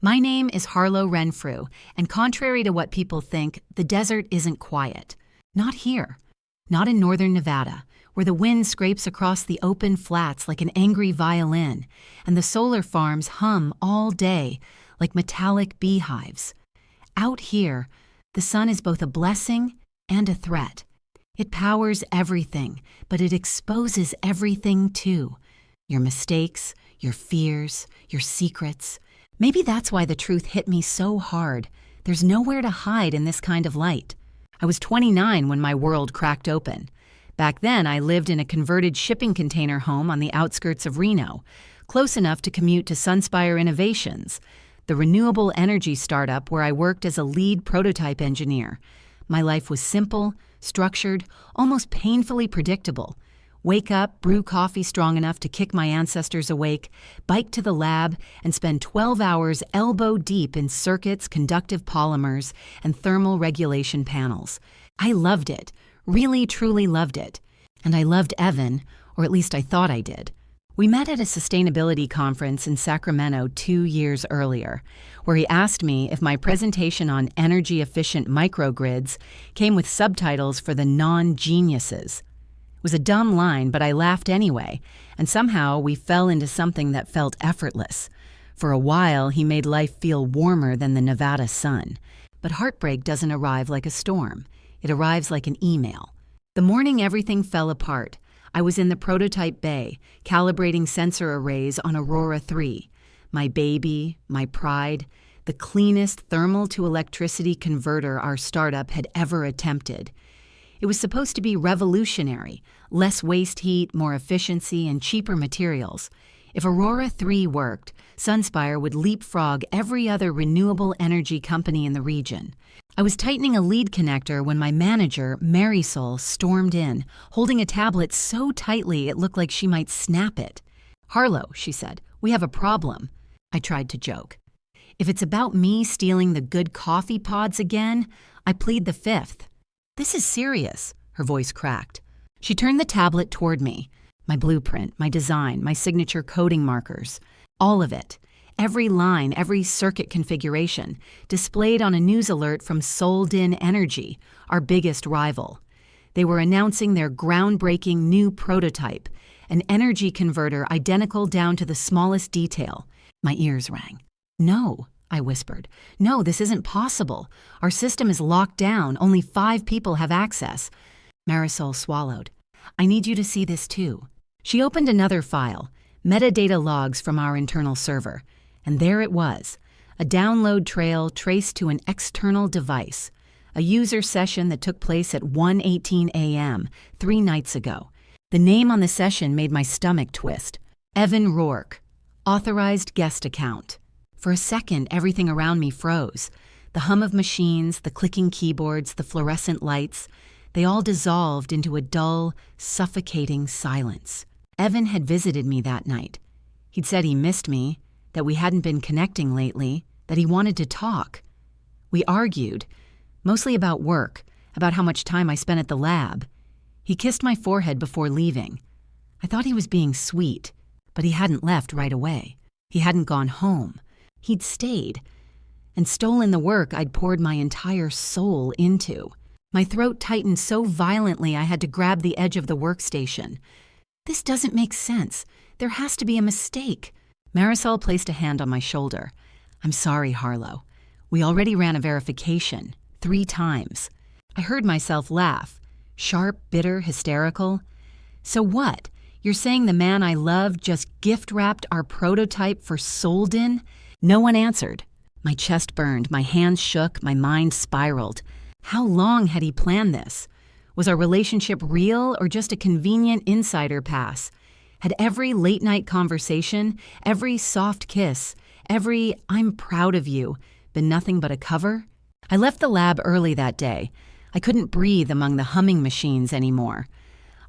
My name is Harlow Renfrew, and contrary to what people think, the desert isn't quiet. Not here. Not in northern Nevada, where the wind scrapes across the open flats like an angry violin, and the solar farms hum all day like metallic beehives. Out here, the sun is both a blessing and a threat. It powers everything, but it exposes everything too. Your mistakes, your fears, your secrets. Maybe that's why the truth hit me so hard. There's nowhere to hide in this kind of light. I was 29 when my world cracked open. Back then, I lived in a converted shipping container home on the outskirts of Reno, close enough to commute to Sunspire Innovations, the renewable energy startup where I worked as a lead prototype engineer. My life was simple, structured, almost painfully predictable. Wake up, brew coffee strong enough to kick my ancestors awake, bike to the lab, and spend 12 hours elbow deep in circuits, conductive polymers, and thermal regulation panels. I loved it, really truly loved it. And I loved Evan, or at least I thought I did. We met at a sustainability conference in Sacramento 2 years earlier, where he asked me if my presentation on energy-efficient microgrids came with subtitles for the non-geniuses. It was a dumb line, but I laughed anyway, and somehow we fell into something that felt effortless. For a while, he made life feel warmer than the Nevada sun. But heartbreak doesn't arrive like a storm. It arrives like an email. The morning everything fell apart, I was in the prototype bay, calibrating sensor arrays on Aurora 3. My baby, my pride, the cleanest thermal-to-electricity converter our startup had ever attempted. It was supposed to be revolutionary, less waste heat, more efficiency, and cheaper materials. If Aurora 3 worked, Sunspire would leapfrog every other renewable energy company in the region. I was tightening a lead connector when my manager, Marisol, stormed in, holding a tablet so tightly it looked like she might snap it. "Harlow," she said, "we have a problem." I tried to joke. "If it's about me stealing the good coffee pods again, I plead the fifth." "This is serious," her voice cracked. She turned the tablet toward me. My blueprint, my design, my signature coding markers. All of it. Every line, every circuit configuration, displayed on a news alert from Sold-In Energy, our biggest rival. They were announcing their groundbreaking new prototype, an energy converter identical down to the smallest detail. My ears rang. "No," I whispered. "No, this isn't possible. Our system is locked down. Only 5 people have access." Marisol swallowed. "I need you to see this too." She opened another file, metadata logs from our internal server. And there it was, a download trail traced to an external device, a user session that took place at 1:18 a.m. 3 nights ago. The name on the session made my stomach twist. Evan Rourke, authorized guest account. For a second, everything around me froze. The hum of machines, the clicking keyboards, the fluorescent lights, they all dissolved into a dull, suffocating silence. Evan had visited me that night. He'd said he missed me, that we hadn't been connecting lately, that he wanted to talk. We argued, mostly about work, about how much time I spent at the lab. He kissed my forehead before leaving. I thought he was being sweet, but he hadn't left right away. He hadn't gone home. He'd stayed and stolen the work I'd poured my entire soul into. My throat tightened so violently I had to grab the edge of the workstation. "This doesn't make sense. There has to be a mistake." Marisol placed a hand on my shoulder. "I'm sorry, Harlow. We already ran a verification, 3 times. I heard myself laugh. Sharp, bitter, hysterical. "So what? You're saying the man I loved just gift-wrapped our prototype for Sold-In?" No one answered. My chest burned, my hands shook, my mind spiraled. How long had he planned this? Was our relationship real or just a convenient insider pass? Had every late-night conversation, every soft kiss, every "I'm proud of you" been nothing but a cover? I left the lab early that day. I couldn't breathe among the humming machines anymore.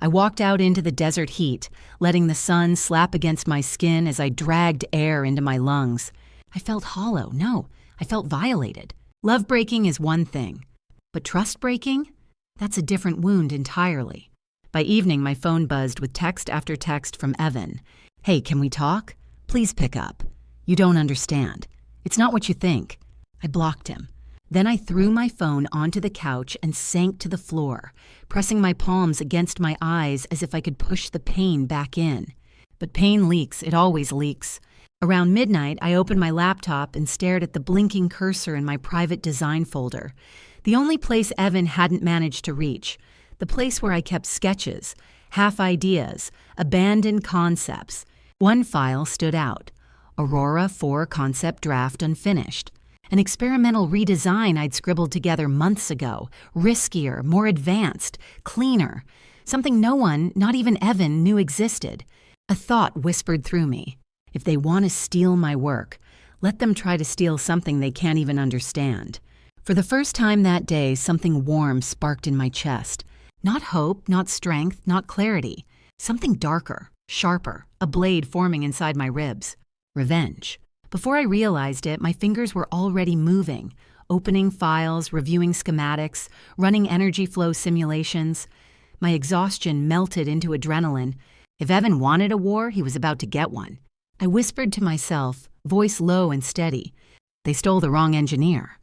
I walked out into the desert heat, letting the sun slap against my skin as I dragged air into my lungs. I felt hollow. No, I felt violated. Love breaking is one thing, but trust breaking? That's a different wound entirely. By evening, my phone buzzed with text after text from Evan. "Hey, can we talk? Please pick up. You don't understand. It's not what you think. I blocked him. Then I threw my phone onto the couch and sank to the floor, pressing my palms against my eyes as if I could push the pain back in. But pain leaks, it always leaks. Around midnight, I opened my laptop and stared at the blinking cursor in my private design folder. The only place Evan hadn't managed to reach. The place where I kept sketches, half ideas, abandoned concepts. One file stood out. Aurora 4 concept draft unfinished. An experimental redesign I'd scribbled together months ago, riskier, more advanced, cleaner, something no one, not even Evan, knew existed. A thought whispered through me. If they want to steal my work, let them try to steal something they can't even understand. For the first time that day, something warm sparked in my chest. Not hope, not strength, not clarity. Something darker, sharper, a blade forming inside my ribs. Revenge. Before I realized it, my fingers were already moving, opening files, reviewing schematics, running energy flow simulations. My exhaustion melted into adrenaline. If Evan wanted a war, he was about to get one. I whispered to myself, voice low and steady. They stole the wrong engineer.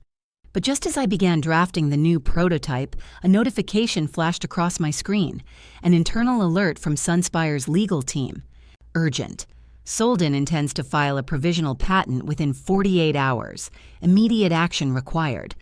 But just as I began drafting the new prototype, a notification flashed across my screen, an internal alert from Sunspire's legal team. Urgent. Solden intends to file a provisional patent within 48 hours. Immediate action required.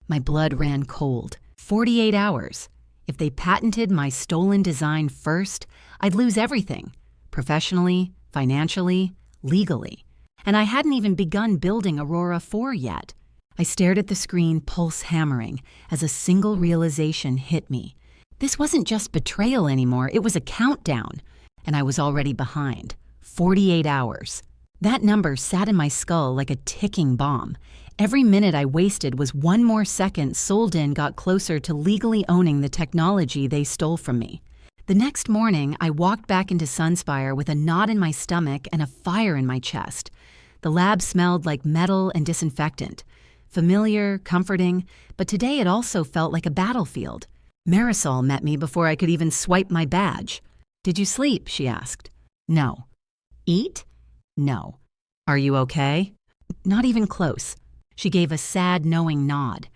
My blood ran cold. 48 hours. If they patented my stolen design first, I'd lose everything. Professionally, financially, legally. And I hadn't even begun building Aurora 4 yet. I stared at the screen, pulse hammering, as a single realization hit me. This wasn't just betrayal anymore, it was a countdown. And I was already behind. 48 hours. That number sat in my skull like a ticking bomb. Every minute I wasted was one more second Solden got closer to legally owning the technology they stole from me. The next morning, I walked back into Sunspire with a knot in my stomach and a fire in my chest. The lab smelled like metal and disinfectant. Familiar, comforting, but today it also felt like a battlefield. Marisol met me before I could even swipe my badge. "Did you sleep?" she asked. "No." "Eat?" "No." "Are you okay?" "Not even close." She gave a sad, knowing nod.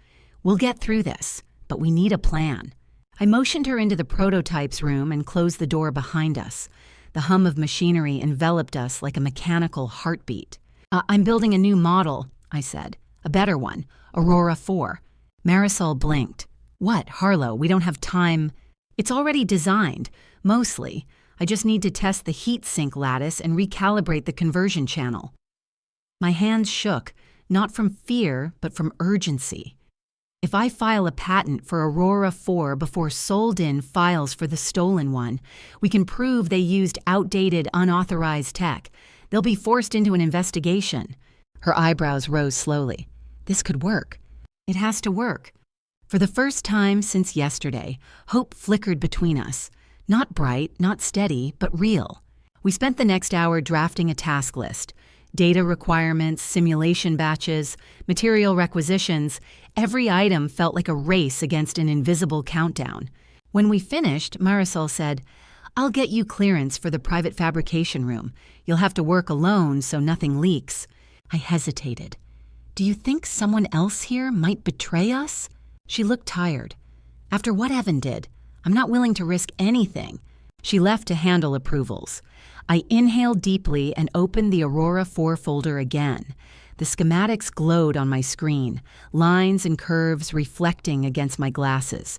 "We'll get through this, but we need a plan." I motioned her into the prototypes room and closed the door behind us. The hum of machinery enveloped us like a mechanical heartbeat. I'm building a new model," I said. "A better one, Aurora 4. Marisol blinked. "What, Harlow, we don't have time." "It's already designed, mostly. I just need to test the heat sink lattice and recalibrate the conversion channel." My hands shook, not from fear, but from urgency. If I file a patent for Aurora 4 before Solden files for the stolen one, we can prove they used outdated, unauthorized tech. They'll be forced into an investigation. Her eyebrows rose slowly. This could work. It has to work. For the first time since yesterday, hope flickered between us. Not bright, not steady, but real. We spent the next hour drafting a task list. Data requirements, simulation batches, material requisitions. Every item felt like a race against an invisible countdown. When we finished, Marisol said, "I'll get you clearance for the private fabrication room. You'll have to work alone so nothing leaks." I hesitated. "Do you think someone else here might betray us?" She looked tired. "After what Evan did, I'm not willing to risk anything." She left to handle approvals. I inhaled deeply and opened the Aurora 4 folder again. The schematics glowed on my screen, lines and curves reflecting against my glasses.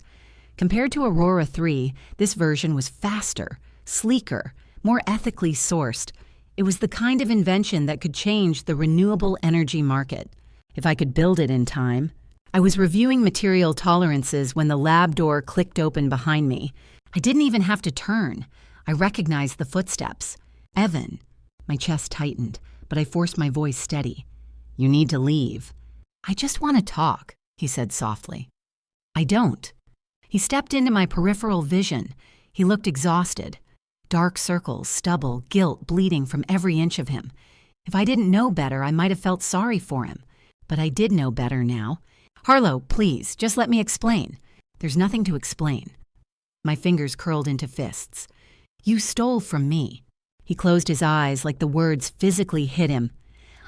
Compared to Aurora 3, this version was faster, sleeker, more ethically sourced. It was the kind of invention that could change the renewable energy market. If I could build it in time. I was reviewing material tolerances when the lab door clicked open behind me. I didn't even have to turn. I recognized the footsteps. Evan. My chest tightened, but I forced my voice steady. "You need to leave." "I just want to talk," he said softly. "I don't." He stepped into my peripheral vision. He looked exhausted. Dark circles, stubble, guilt bleeding from every inch of him. If I didn't know better, I might have felt sorry for him. But I did know better now. "Harlow, please, just let me explain." "There's nothing to explain." My fingers curled into fists. "You stole from me." He closed his eyes like the words physically hit him.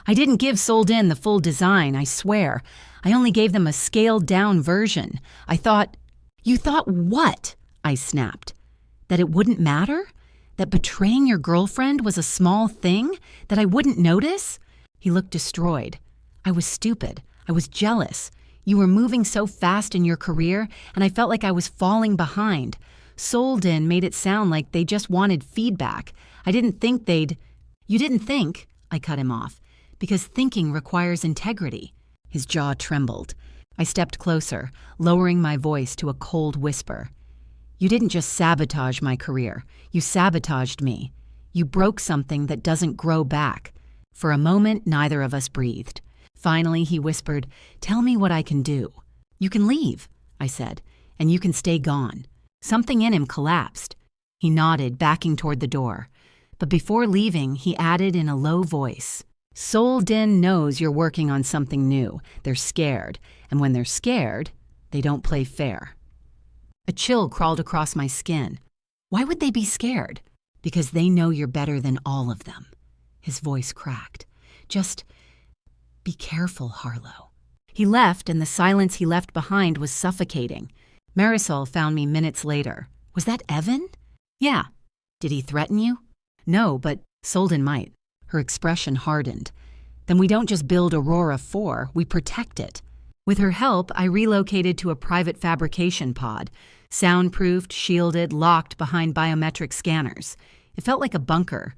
I didn't give Sold In the full design, I swear. I only gave them a scaled-down version. I thought—" "You thought what?" I snapped. "That it wouldn't matter? That betraying your girlfriend was a small thing? That I wouldn't notice?" He looked destroyed. "I was stupid. I was jealous. You were moving so fast in your career, and I felt like I was falling behind. Sold In made it sound like they just wanted feedback. I didn't think they'd—" "You didn't think," I cut him off, "because thinking requires integrity." His jaw trembled. I stepped closer, lowering my voice to a cold whisper. "You didn't just sabotage my career. You sabotaged me. You broke something that doesn't grow back." For a moment, neither of us breathed. Finally, he whispered, "Tell me what I can do." "You can leave," I said, "and you can stay gone." Something in him collapsed. He nodded, backing toward the door. But before leaving, he added in a low voice, "Sold In knows you're working on something new. They're scared. And when they're scared, they don't play fair." A chill crawled across my skin. Why would they be scared? Because they know you're better than all of them. His voice cracked. "Just be careful, Harlow." He left, and the silence he left behind was suffocating. Marisol found me minutes later. "Was that Evan?" "Yeah." "Did he threaten you?" "No, but Sold In might." Her expression hardened. "Then we don't just build Aurora 4, we protect it." With her help, I relocated to a private fabrication pod, soundproofed, shielded, locked behind biometric scanners. It felt like a bunker.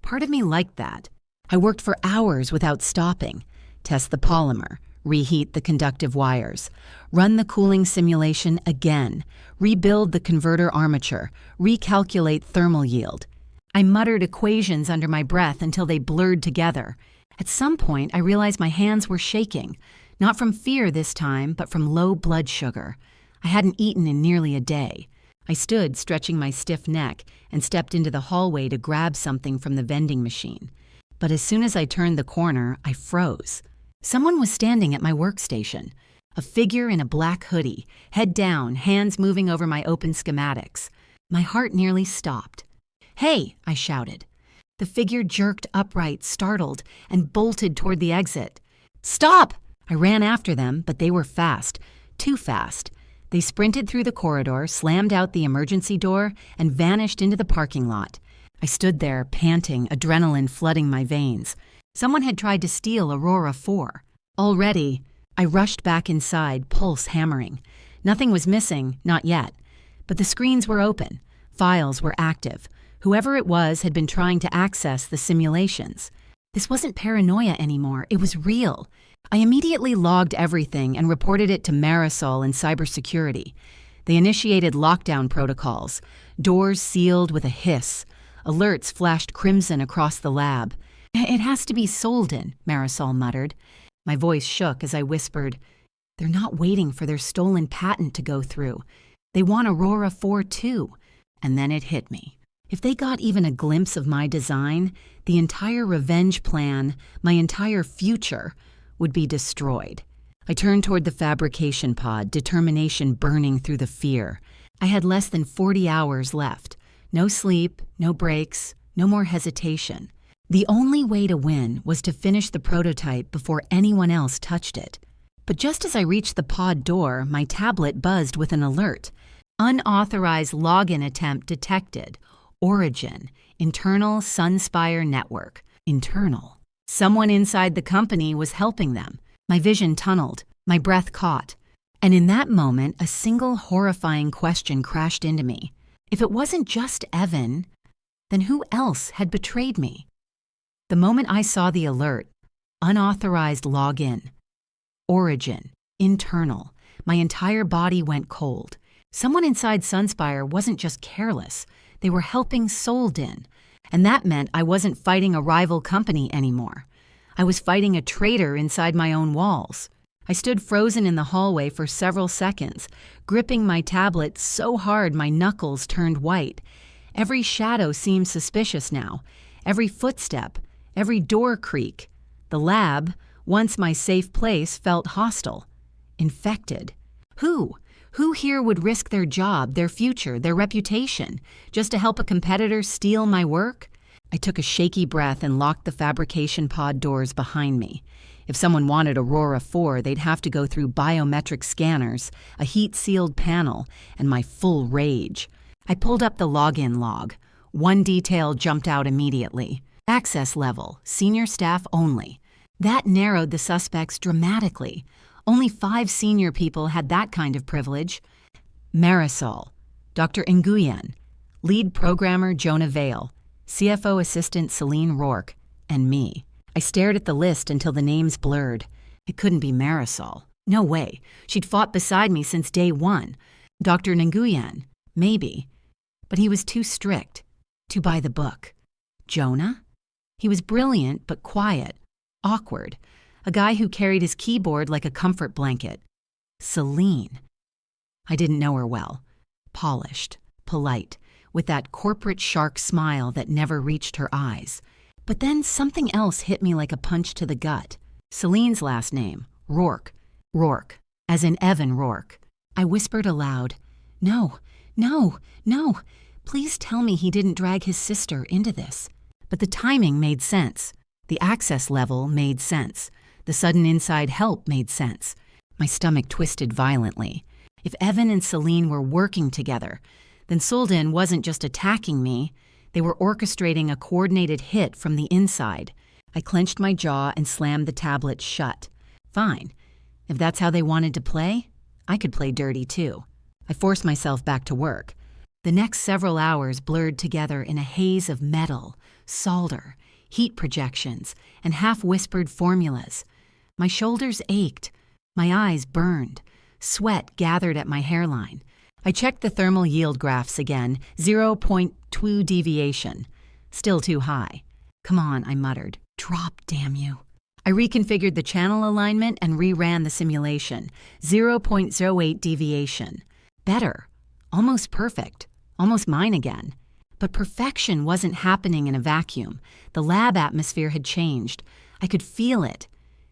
Part of me liked that. I worked for hours without stopping. Test the polymer, reheat the conductive wires, run the cooling simulation again, rebuild the converter armature, recalculate thermal yield. I muttered equations under my breath until they blurred together. At some point, I realized my hands were shaking, not from fear this time, but from low blood sugar. I hadn't eaten in nearly a day. I stood, stretching my stiff neck, and stepped into the hallway to grab something from the vending machine. But as soon as I turned the corner, I froze. Someone was standing at my workstation. A figure in a black hoodie, head down, hands moving over my open schematics. My heart nearly stopped. "Hey!" I shouted. The figure jerked upright, startled, and bolted toward the exit. "Stop!" I ran after them, but they were fast. Too fast. They sprinted through the corridor, slammed out the emergency door, and vanished into the parking lot. I stood there, panting, adrenaline flooding my veins. Someone had tried to steal Aurora 4. Already, I rushed back inside, pulse hammering. Nothing was missing, not yet. But the screens were open. Files were active. Whoever it was had been trying to access the simulations. This wasn't paranoia anymore. It was real. I immediately logged everything and reported it to Marisol and cybersecurity. They initiated lockdown protocols. Doors sealed with a hiss. Alerts flashed crimson across the lab. "It has to be Sold In," Marisol muttered. My voice shook as I whispered, "They're not waiting for their stolen patent to go through. They want Aurora 4 too." And then it hit me. If they got even a glimpse of my design, the entire revenge plan, my entire future, would be destroyed. I turned toward the fabrication pod, determination burning through the fear. I had less than 40 hours left. No sleep, no breaks, no more hesitation. The only way to win was to finish the prototype before anyone else touched it. But just as I reached the pod door, my tablet buzzed with an alert. Unauthorized login attempt detected. Origin, internal Sunspire network. Internal. Someone inside the company was helping them. My vision tunneled, my breath caught. And in that moment, a single horrifying question crashed into me. If it wasn't just Evan, then who else had betrayed me? The moment I saw the alert, unauthorized login, origin, internal, my entire body went cold. Someone inside Sunspire wasn't just careless. They were helping Sold In. And that meant I wasn't fighting a rival company anymore. I was fighting a traitor inside my own walls. I stood frozen in the hallway for several seconds, gripping my tablet so hard my knuckles turned white. Every shadow seemed suspicious now, every footstep, every door creak. The lab, once my safe place, felt hostile, infected. Who? Who here would risk their job, their future, their reputation, just to help a competitor steal my work? I took a shaky breath and locked the fabrication pod doors behind me. If someone wanted Aurora 4, they'd have to go through biometric scanners, a heat-sealed panel, and my full rage. I pulled up the login log. One detail jumped out immediately. Access level, senior staff only. That narrowed the suspects dramatically. Only 5 senior people had that kind of privilege. Marisol, Dr. Nguyen, lead programmer Jonah Vale, CFO assistant Celine Rourke, and me. I stared at the list until the names blurred. It couldn't be Marisol. No way. She'd fought beside me since day one. Dr. Nguyen, maybe. But he was too strict, too by the book. Jonah? He was brilliant but quiet, awkward, a guy who carried his keyboard like a comfort blanket. Celine. I didn't know her well. Polished, polite, with that corporate shark smile that never reached her eyes. But then something else hit me like a punch to the gut. Celine's last name, Rourke. Rourke, as in Evan Rourke. I whispered aloud, "No, no, no. Please tell me he didn't drag his sister into this." But the timing made sense. The access level made sense. The sudden inside help made sense. My stomach twisted violently. If Evan and Celine were working together, then Solden wasn't just attacking me. They were orchestrating a coordinated hit from the inside. I clenched my jaw and slammed the tablet shut. Fine. If that's how they wanted to play, I could play dirty too. I forced myself back to work. The next several hours blurred together in a haze of metal, solder, heat projections, and half-whispered formulas. My shoulders ached. My eyes burned. Sweat gathered at my hairline. I checked the thermal yield graphs again, 0.2 deviation. Still too high. "Come on," I muttered. "Drop, damn you." I reconfigured the channel alignment and reran the simulation. 0.08 deviation. Better. Almost perfect. Almost mine again. But perfection wasn't happening in a vacuum. The lab atmosphere had changed. I could feel it.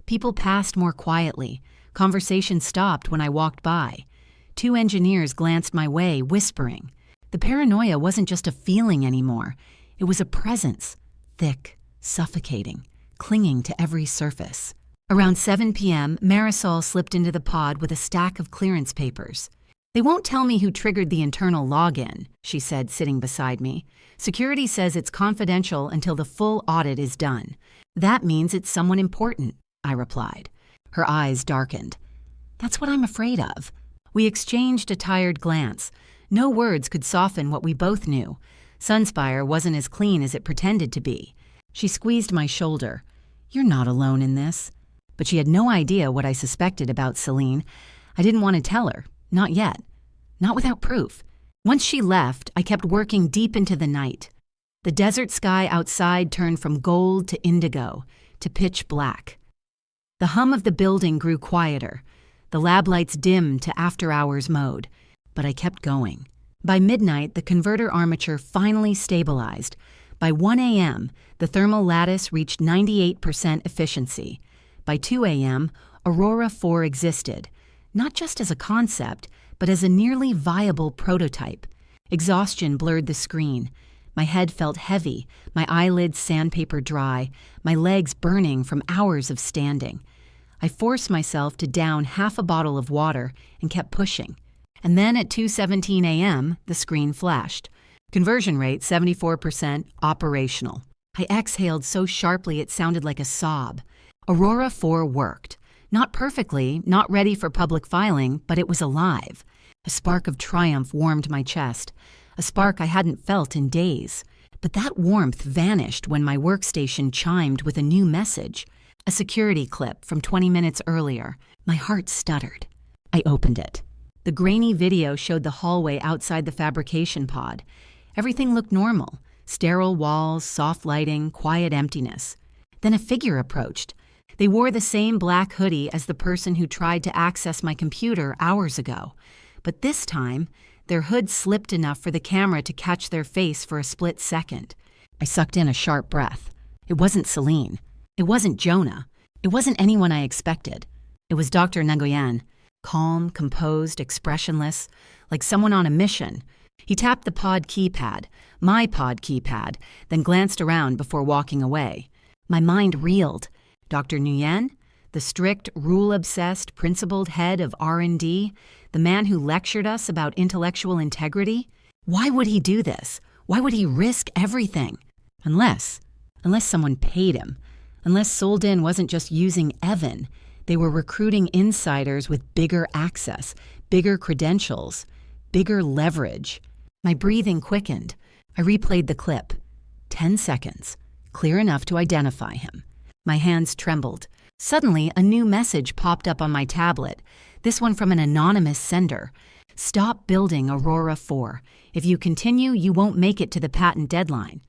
People passed more quietly. Conversation stopped when I walked by. 2 engineers glanced my way, whispering. The paranoia wasn't just a feeling anymore. It was a presence, thick, suffocating, clinging to every surface. Around 7 p.m., Marisol slipped into the pod with a stack of clearance papers. "They won't tell me who triggered the internal login," she said, sitting beside me. "Security says it's confidential until the full audit is done." "That means it's someone important," I replied. Her eyes darkened. "That's what I'm afraid of." We exchanged a tired glance. No words could soften what we both knew. Sunspire wasn't as clean as it pretended to be. She squeezed my shoulder. "You're not alone in this." But she had no idea what I suspected about Celine. I didn't want to tell her. Not yet. Not without proof. Once she left, I kept working deep into the night. The desert sky outside turned from gold to indigo, to pitch black. The hum of the building grew quieter. The lab lights dimmed to after-hours mode, but I kept going. By midnight, the converter armature finally stabilized. By 1 a.m., the thermal lattice reached 98% efficiency. By 2 a.m., Aurora 4 existed, not just as a concept, but as a nearly viable prototype. Exhaustion blurred the screen. My head felt heavy, my eyelids sandpaper dry, my legs burning from hours of standing. I forced myself to down half a bottle of water and kept pushing. And then at 2:17 a.m., the screen flashed. Conversion rate 74%, operational. I exhaled so sharply it sounded like a sob. Aurora 4 worked. Not perfectly, not ready for public filing, but it was alive. A spark of triumph warmed my chest, a spark I hadn't felt in days. But that warmth vanished when my workstation chimed with a new message. A security clip from 20 minutes earlier. My heart stuttered. I opened it. The grainy video showed the hallway outside the fabrication pod. Everything looked normal. Sterile walls, soft lighting, quiet emptiness. Then a figure approached. They wore the same black hoodie as the person who tried to access my computer hours ago. But this time, their hood slipped enough for the camera to catch their face for a split second. I sucked in a sharp breath. It wasn't Celine. It wasn't Jonah. It wasn't anyone I expected. It was Dr. Nguyen, calm, composed, expressionless, like someone on a mission, He tapped the pod keypad, my pod keypad, then glanced around before walking away. My mind reeled. Dr. Nguyen, the strict, rule-obsessed, principled head of R&D, the man who lectured us about intellectual integrity? Why would he do this? Why would he risk everything? Unless someone paid him. Unless Soldin wasn't just using Evan. They were recruiting insiders with bigger access, bigger credentials, bigger leverage. My breathing quickened. I replayed the clip. 10 seconds. Clear enough to identify him. My hands trembled. Suddenly, a new message popped up on my tablet. This one from an anonymous sender. Stop building Aurora 4. If you continue, you won't make it to the patent deadline.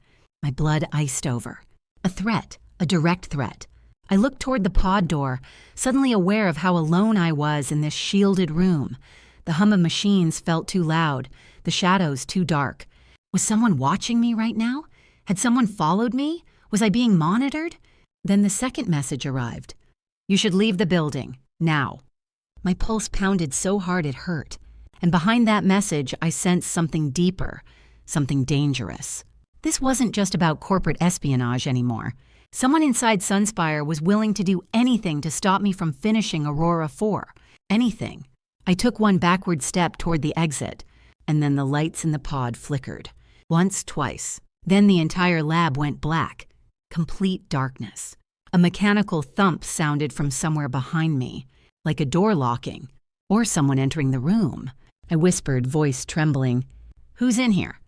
My blood iced over. A threat. A direct threat. I looked toward the pod door, suddenly aware of how alone I was in this shielded room. The hum of machines felt too loud, the shadows too dark. Was someone watching me right now? Had someone followed me? Was I being monitored? Then the second message arrived. You should leave the building, now. My pulse pounded so hard it hurt. And behind that message, I sensed something deeper, something dangerous. This wasn't just about corporate espionage anymore. Someone inside Sunspire was willing to do anything to stop me from finishing Aurora 4. Anything. I took one backward step toward the exit, and then the lights in the pod flickered. Once, twice. Then the entire lab went black. Complete darkness. A mechanical thump sounded from somewhere behind me, like a door locking, or someone entering the room. I whispered, voice trembling, "Who's in here?"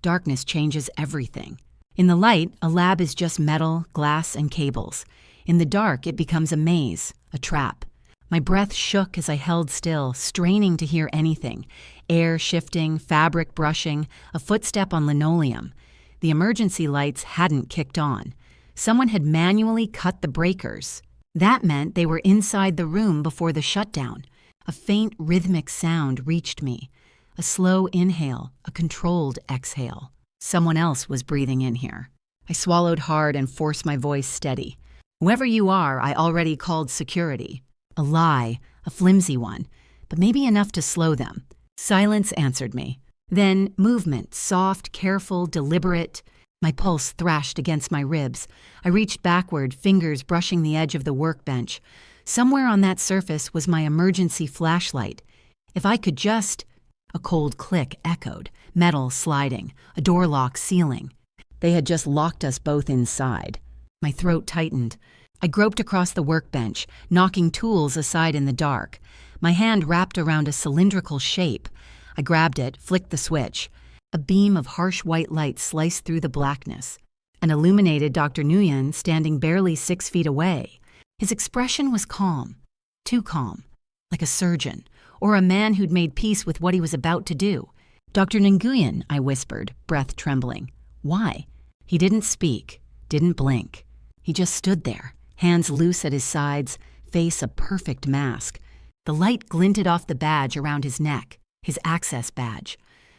Darkness changes everything. In the light, a lab is just metal, glass, and cables. In the dark, it becomes a maze, a trap. My breath shook as I held still, straining to hear anything. Air shifting, fabric brushing, a footstep on linoleum. The emergency lights hadn't kicked on. Someone had manually cut the breakers. That meant they were inside the room before the shutdown. A faint rhythmic sound reached me. A slow inhale, a controlled exhale. Someone else was breathing in here. I swallowed hard and forced my voice steady. Whoever you are, I already called security. A lie, a flimsy one, but maybe enough to slow them. Silence answered me. Then movement, soft, careful, deliberate. My pulse thrashed against my ribs. I reached backward, fingers brushing the edge of the workbench. Somewhere on that surface was my emergency flashlight. If I could just... A cold click echoed, metal sliding, a door lock sealing. They had just locked us both inside. My throat tightened. I groped across the workbench, knocking tools aside in the dark. My hand wrapped around a cylindrical shape. I grabbed it, flicked the switch. A beam of harsh white light sliced through the blackness and illuminated Dr. Nguyen standing barely 6 feet away. His expression was calm, too calm, like a surgeon, or a man who'd made peace with what he was about to do. "Dr. Nguyen," I whispered, breath trembling. "Why?" He didn't speak, didn't blink. He just stood there, hands loose at his sides, face a perfect mask. The light glinted off the badge around his neck, his access badge,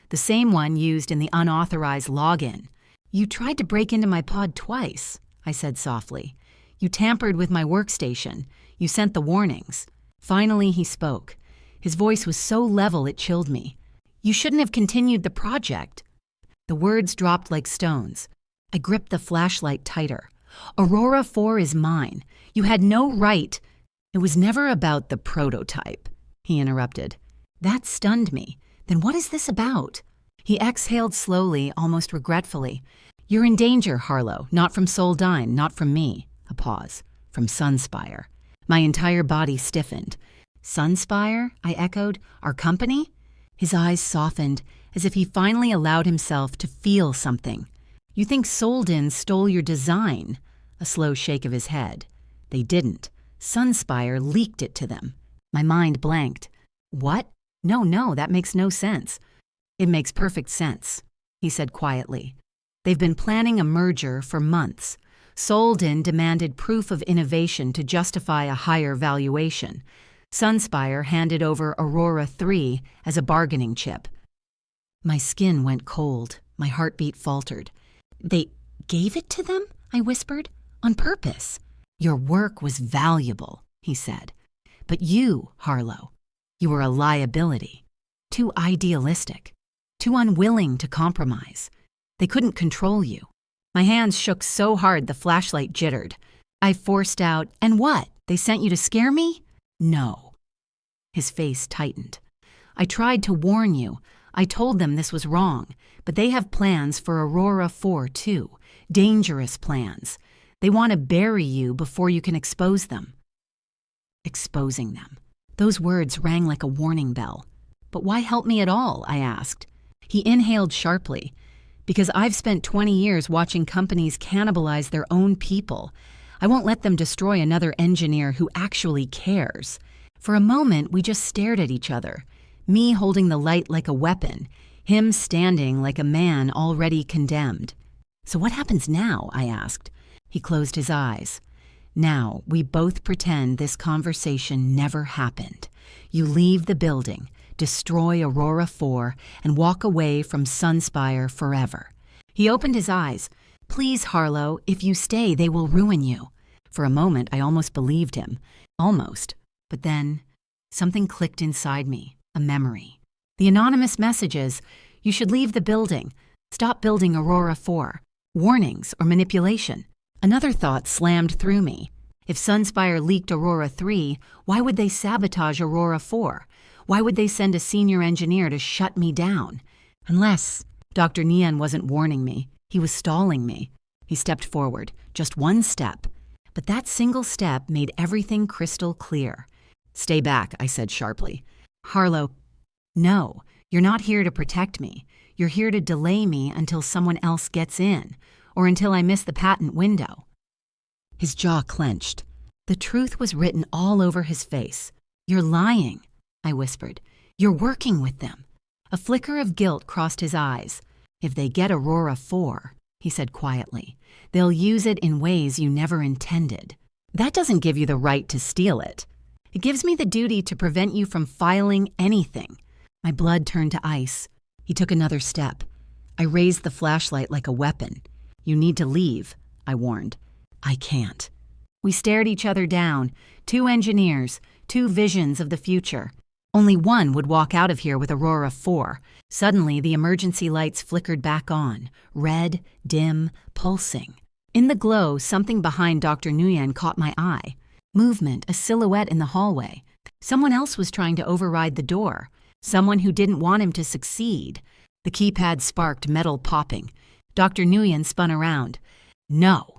the same one used in the unauthorized login. "You tried to break into my pod twice," I said softly. "You tampered with my workstation. You sent the warnings." Finally, he spoke. His voice was so level it chilled me. "You shouldn't have continued the project." The words dropped like stones. I gripped the flashlight tighter. "Aurora 4 is mine. You had no right." "It was never about the prototype," he interrupted. That stunned me. "Then what is this about?" He exhaled slowly, almost regretfully. "You're in danger, Harlow. Not from Soldine, not from me." A pause. "From Sunspire." My entire body stiffened. "Sunspire?" I echoed. "Our company?" His eyes softened, as if he finally allowed himself to feel something. "You think Soldin stole your design?" A slow shake of his head. "They didn't. Sunspire leaked it to them." My mind blanked. "What? No, that makes no sense." "It makes perfect sense," he said quietly. "They've been planning a merger for months. Soldin demanded proof of innovation to justify a higher valuation. Sunspire handed over Aurora 3 as a bargaining chip." My skin went cold. My heartbeat faltered. "They gave it to them?" I whispered. "On purpose." "Your work was valuable," he said. "But you, Harlow, you were a liability. Too idealistic. too unwilling to compromise. They couldn't control you. My hands shook so hard the flashlight jittered. I forced out, "And what? They sent you to scare me?" "No." His face tightened. "I tried to warn you. I told them this was wrong, but they have plans for Aurora 4 too. Dangerous plans. They want to bury you before you can expose them." Exposing them. Those words rang like a warning bell. "But why help me at all?" I asked. He inhaled sharply. "Because I've spent 20 years watching companies cannibalize their own people. I won't let them destroy another engineer who actually cares." For a moment, we just stared at each other. Me holding the light like a weapon, him standing like a man already condemned. "So what happens now?" I asked. He closed his eyes. "Now, we both pretend this conversation never happened. You leave the building, destroy Aurora 4, and walk away from Sunspire forever." He opened his eyes. "Please, Harlow, if you stay, they will ruin you." For a moment, I almost believed him. Almost. But then, something clicked inside me, a memory. The anonymous messages: "You should leave the building. Stop building Aurora 4. Warnings or manipulation." Another thought slammed through me. If Sunspire leaked Aurora 3, why would they sabotage Aurora 4? Why would they send a senior engineer to shut me down? Unless Dr. Nian wasn't warning me. He was stalling me. He stepped forward, just one step. But that single step made everything crystal clear. "Stay back," I said sharply. "Harlow, no, you're not here to protect me. You're here to delay me until someone else gets in, or until I miss the patent window." His jaw clenched. The truth was written all over his face. "You're lying," I whispered. "You're working with them." A flicker of guilt crossed his eyes. "If they get Aurora 4, he said quietly, "they'll use it in ways you never intended. That doesn't give you the right to steal it. It gives me the duty to prevent you from filing anything." My blood turned to ice. He took another step. I raised the flashlight like a weapon. "You need to leave," I warned. "I can't." We stared each other down. Two engineers, two visions of the future. Only one would walk out of here with Aurora 4. Suddenly, the emergency lights flickered back on, red, dim, pulsing. In the glow, something behind Dr. Nguyen caught my eye. Movement, a silhouette in the hallway. Someone else was trying to override the door. Someone who didn't want him to succeed. The keypad sparked, metal popping. Dr. Nguyen spun around. "No!"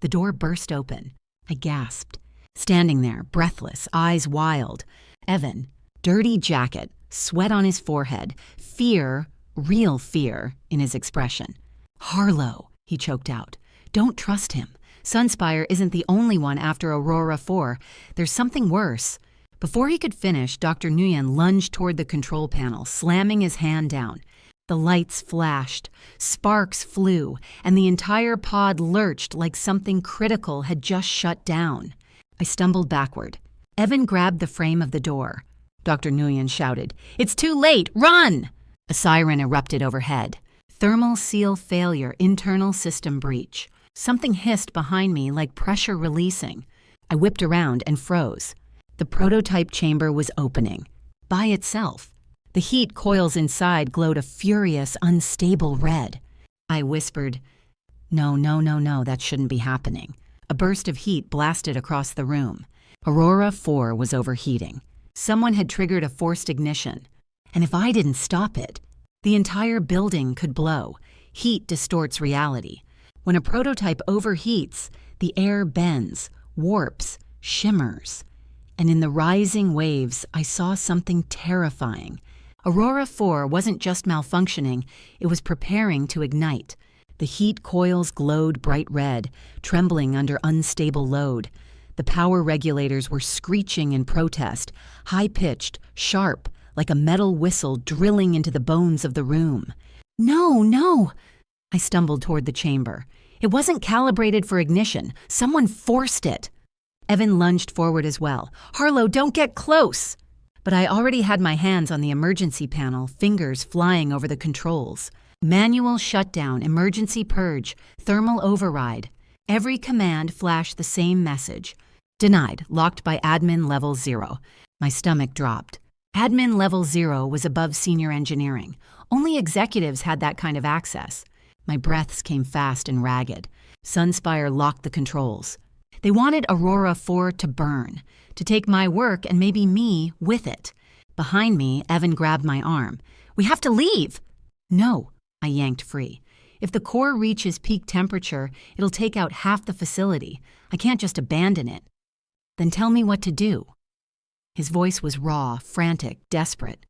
The door burst open. I gasped. Standing there, breathless, eyes wild. Evan, dirty jacket, sweat on his forehead, fear, real fear, in his expression. "Harlow," he choked out. "Don't trust him. Sunspire isn't the only one after Aurora 4. There's something worse." Before he could finish, Dr. Nguyen lunged toward the control panel, slamming his hand down. The lights flashed, sparks flew, and the entire pod lurched like something critical had just shut down. I stumbled backward. Evan grabbed the frame of the door. Dr. Nguyen shouted, "It's too late! Run!" A siren erupted overhead. Thermal seal failure, internal system breach. Something hissed behind me like pressure releasing. I whipped around and froze. The prototype chamber was opening. By itself. The heat coils inside glowed a furious, unstable red. I whispered, No, that shouldn't be happening." A burst of heat blasted across the room. Aurora 4 was overheating. Someone had triggered a forced ignition. And if I didn't stop it, the entire building could blow. Heat distorts reality. When a prototype overheats, the air bends, warps, shimmers. And in the rising waves, I saw something terrifying. Aurora 4 wasn't just malfunctioning, it was preparing to ignite. The heat coils glowed bright red, trembling under unstable load. The power regulators were screeching in protest, high-pitched, sharp, like a metal whistle drilling into the bones of the room. No! I stumbled toward the chamber. It wasn't calibrated for ignition. Someone forced it. Evan lunged forward as well. "Harlow, don't get close!" But I already had my hands on the emergency panel, fingers flying over the controls. Manual shutdown, emergency purge, thermal override. Every command flashed the same message. Denied, locked by admin level 0. My stomach dropped. Admin level 0 was above senior engineering. Only executives had that kind of access. My breaths came fast and ragged. Sunspire locked the controls. They wanted Aurora 4 to burn, to take my work and maybe me with it. Behind me, Evan grabbed my arm. "We have to leave!" "No," I yanked free. "If the core reaches peak temperature, it'll take out half the facility. I can't just abandon it." "Then tell me what to do." His voice was raw, frantic, desperate.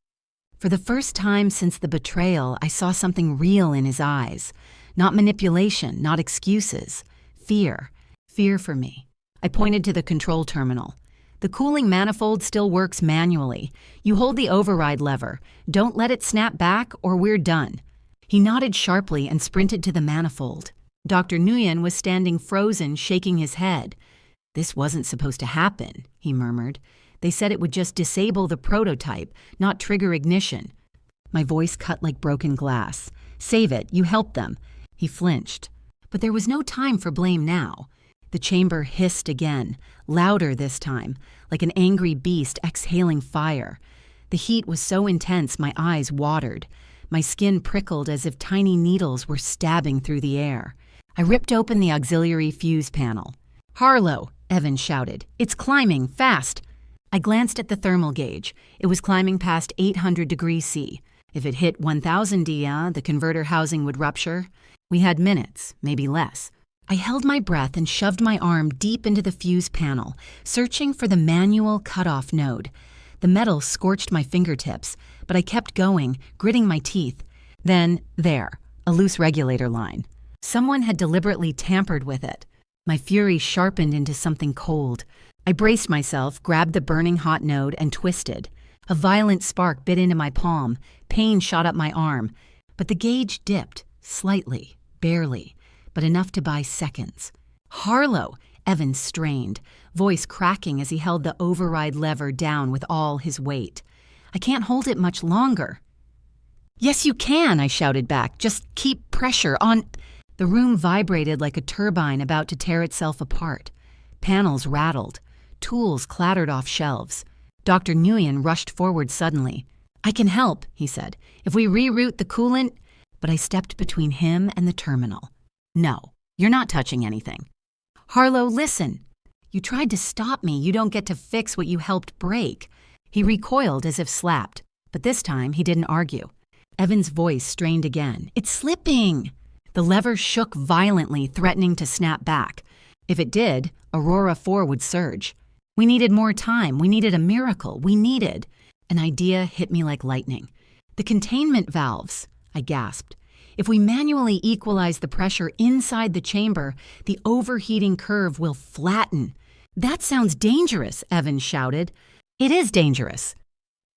For the first time since the betrayal, I saw something real in his eyes. Not manipulation, not excuses. Fear. Fear for me. I pointed to the control terminal. "The cooling manifold still works manually. You hold the override lever. Don't let it snap back or we're done." He nodded sharply and sprinted to the manifold. Dr. Nguyen was standing frozen, shaking his head. "This wasn't supposed to happen," he murmured. "They said it would just disable the prototype, not trigger ignition." My voice cut like broken glass. "Save it, you helped them." He flinched. But there was no time for blame now. The chamber hissed again, louder this time, like an angry beast exhaling fire. The heat was so intense my eyes watered. My skin prickled as if tiny needles were stabbing through the air. I ripped open the auxiliary fuse panel. "Harlow!" Evan shouted. "It's climbing, fast!" I glanced at the thermal gauge. It was climbing past 800 degrees C. If it hit 1000 degrees, the converter housing would rupture. We had minutes, maybe less. I held my breath and shoved my arm deep into the fuse panel, searching for the manual cutoff node. The metal scorched my fingertips, but I kept going, gritting my teeth. Then, there, a loose regulator line. Someone had deliberately tampered with it. My fury sharpened into something cold. I braced myself, grabbed the burning hot node, and twisted. A violent spark bit into my palm. Pain shot up my arm. But the gauge dipped, slightly, barely, but enough to buy seconds. "Harlow!" Evan strained, voice cracking as he held the override lever down with all his weight. "I can't hold it much longer." "Yes, you can," I shouted back. "Just keep pressure on—" The room vibrated like a turbine about to tear itself apart. Panels rattled. Tools clattered off shelves. Dr. Nguyen rushed forward suddenly. "I can help," he said, "if we reroute the coolant—" But I stepped between him and the terminal. "No, you're not touching anything." "Harlow, listen. You tried to stop me. You don't get to fix what you helped break." He recoiled as if slapped, but this time he didn't argue. Evan's voice strained again. "It's slipping." The lever shook violently, threatening to snap back. If it did, Aurora 4 would surge. We needed more time. We needed a miracle. We needed— An idea hit me like lightning. "The containment valves," I gasped. "If we manually equalize the pressure inside the chamber, the overheating curve will flatten." "That sounds dangerous," Evan shouted. "It is dangerous."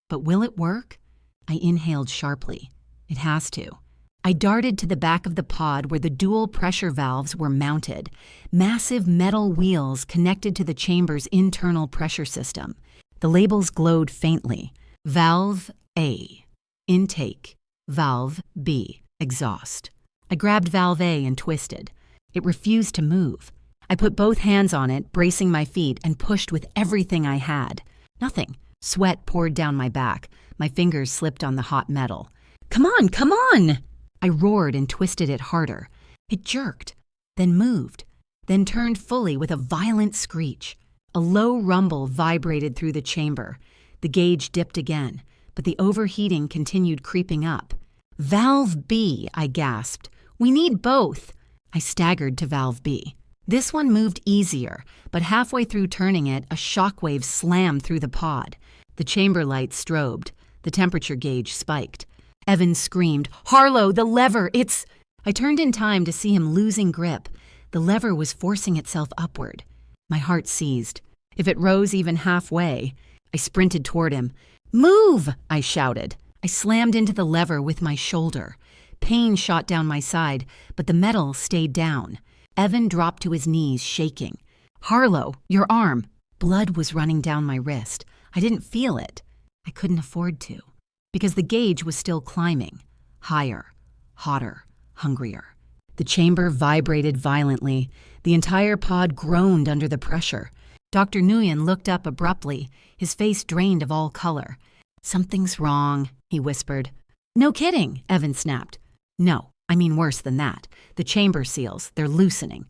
"But will it work?" I inhaled sharply. "It has to." I darted to the back of the pod where the dual pressure valves were mounted, massive metal wheels connected to the chamber's internal pressure system. The labels glowed faintly. Valve A, intake. Valve B, exhaust. I grabbed valve A and twisted. It refused to move. I put both hands on it, bracing my feet, and pushed with everything I had. Nothing. Sweat poured down my back. My fingers slipped on the hot metal. "Come on, come on!" I roared and twisted it harder. It jerked, then moved, then turned fully with a violent screech. A low rumble vibrated through the chamber. The gauge dipped again, but the overheating continued creeping up. "Valve B," I gasped. "We need both." I staggered to valve B. This one moved easier, but halfway through turning it, a shockwave slammed through the pod. The chamber light strobed. The temperature gauge spiked. Evan screamed, "Harlow, the lever, it's—" I turned in time to see him losing grip. The lever was forcing itself upward. My heart seized. If it rose even halfway— I sprinted toward him. "Move!" I shouted. I slammed into the lever with my shoulder. Pain shot down my side, but the metal stayed down. Evan dropped to his knees, shaking. "Harlow, your arm." Blood was running down my wrist. I didn't feel it. I couldn't afford to, because the gauge was still climbing. Higher, hotter, hungrier. The chamber vibrated violently. The entire pod groaned under the pressure. Dr. Nguyen looked up abruptly, his face drained of all color. "Something's wrong," he whispered. "No kidding," Evan snapped. "No, I mean worse than that. The chamber seals, they're loosening."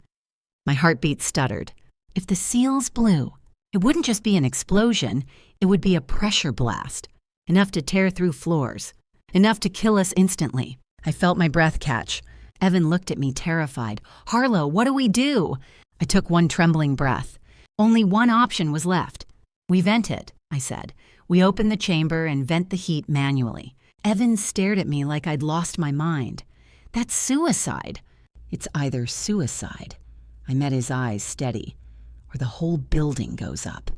My heartbeat stuttered. If the seals blew, it wouldn't just be an explosion, it would be a pressure blast. Enough to tear through floors. Enough to kill us instantly. I felt my breath catch. Evan looked at me terrified. "Harlow, what do we do?" I took one trembling breath. Only one option was left. "We vent it," I said. "We open the chamber and vent the heat manually." Evan stared at me like I'd lost my mind. "That's suicide." "It's either suicide," I met his eyes steady, "or the whole building goes up."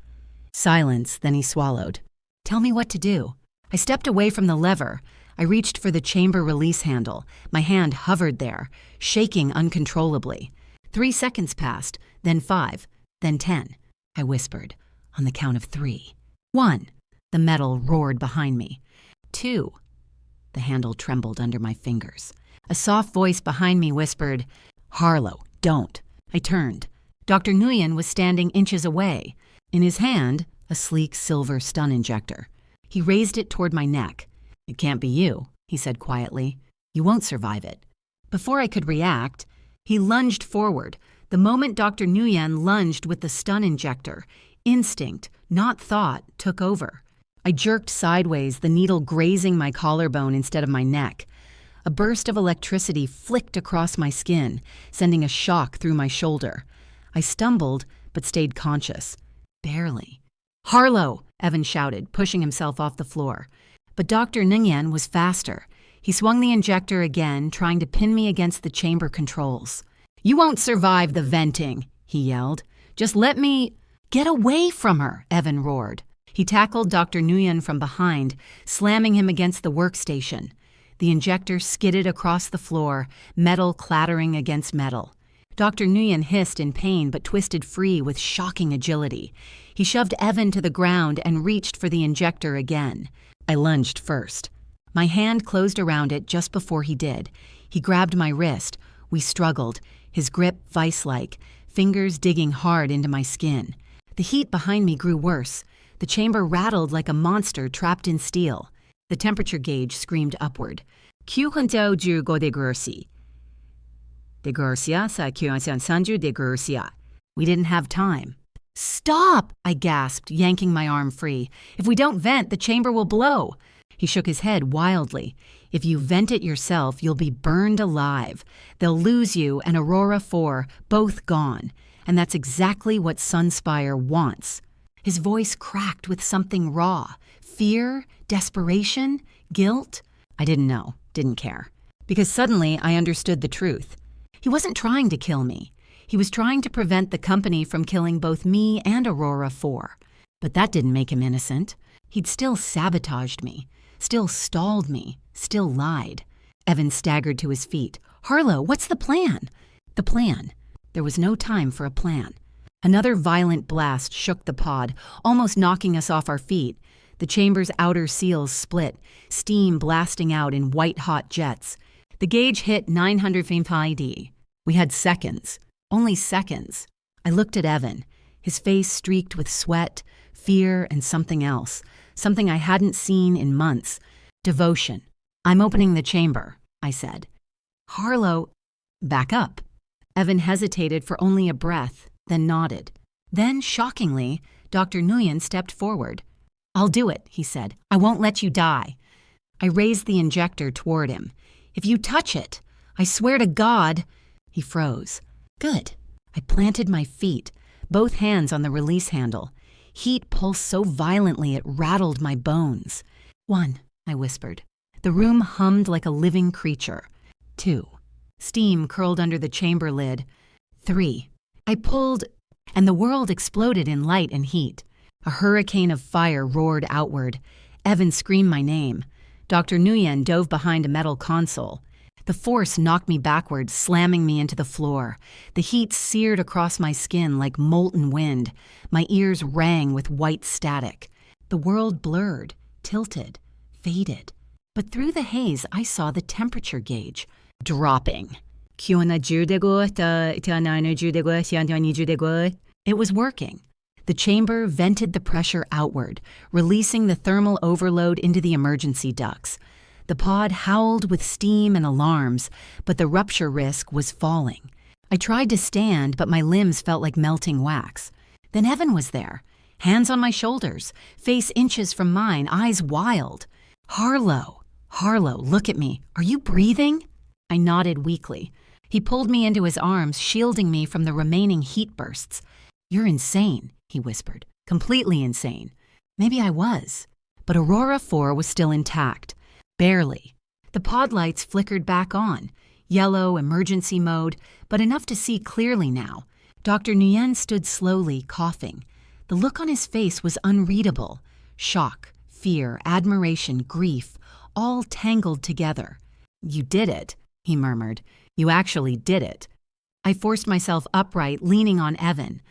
Silence, then he swallowed. "Tell me what to do." I stepped away from the lever. I reached for the chamber release handle. My hand hovered there, shaking uncontrollably. 3 seconds passed, then 5, then 10. I whispered, "On the count of 3. 1. The metal roared behind me. 2. The handle trembled under my fingers. A soft voice behind me whispered, "Harlow, don't." I turned. Dr. Nguyen was standing inches away. In his hand, a sleek silver stun injector. He raised it toward my neck. "It can't be you," he said quietly. "You won't survive it." Before I could react, he lunged forward. The moment Dr. Nguyen lunged with the stun injector, instinct, not thought, took over. I jerked sideways, the needle grazing my collarbone instead of my neck. A burst of electricity flicked across my skin, sending a shock through my shoulder. I stumbled, but stayed conscious. Barely. "Harlow!" Evan shouted, pushing himself off the floor. But Dr. Nguyen was faster. He swung the injector again, trying to pin me against the chamber controls. "You won't survive the venting," he yelled. "Just let me—" "Get away from her!" Evan roared. He tackled Dr. Nguyen from behind, slamming him against the workstation. The injector skidded across the floor, metal clattering against metal. Dr. Nguyen hissed in pain but twisted free with shocking agility. He shoved Evan to the ground and reached for the injector again. I lunged first. My hand closed around it just before he did. He grabbed my wrist. We struggled, his grip vice-like, fingers digging hard into my skin. The heat behind me grew worse. The chamber rattled like a monster trapped in steel. The temperature gauge screamed upward. 915 degrees. Degrees, 930 degrees. We didn't have time. "Stop!" I gasped, yanking my arm free. "If we don't vent, the chamber will blow." He shook his head wildly. "If you vent it yourself, you'll be burned alive. They'll lose you and Aurora 4, both gone. And that's exactly what Sunspire wants." His voice cracked with something raw. Fear? Desperation? Guilt? I didn't know, didn't care. Because suddenly I understood the truth. He wasn't trying to kill me. He was trying to prevent the company from killing both me and Aurora 4. But that didn't make him innocent. He'd still sabotaged me, still stalled me, still lied. Evan staggered to his feet. "Harlow, what's the plan?" The plan. There was no time for a plan. Another violent blast shook the pod, almost knocking us off our feet. The chamber's outer seals split, steam blasting out in white-hot jets. The gauge hit 950. We had seconds. Only seconds. I looked at Evan, his face streaked with sweat, fear, and something else. Something I hadn't seen in months. Devotion. "I'm opening the chamber," I said. "Harlow, back up." Evan hesitated for only a breath, then nodded. Then, shockingly, Dr. Nguyen stepped forward. "I'll do it," he said. "I won't let you die." I raised the injector toward him. "If you touch it, I swear to God—" He froze. "Good." I planted my feet, both hands on the release handle. Heat pulsed so violently it rattled my bones. 1, I whispered. The room hummed like a living creature. 2. Steam curled under the chamber lid. 3. I pulled, and the world exploded in light and heat. A hurricane of fire roared outward. Evan screamed my name. Dr. Nguyen dove behind a metal console. The force knocked me backward, slamming me into the floor. The heat seared across my skin like molten wind. My ears rang with white static. The world blurred, tilted, faded. But through the haze, I saw the temperature gauge dropping. It was working. The chamber vented the pressure outward, releasing the thermal overload into the emergency ducts. The pod howled with steam and alarms, but the rupture risk was falling. I tried to stand, but my limbs felt like melting wax. Then Evan was there, hands on my shoulders, face inches from mine, eyes wild. Harlow, look at me. Are you breathing? I nodded weakly. He pulled me into his arms, shielding me from the remaining heat bursts. You're insane, he whispered. Completely insane. Maybe I was. But Aurora 4 was still intact. Barely. The pod lights flickered back on. Yellow, emergency mode, but enough to see clearly now. Dr. Nguyen stood slowly, coughing. The look on his face was unreadable. Shock, fear, admiration, grief, all tangled together. You did it, he murmured. You actually did it. I forced myself upright, leaning on Evan.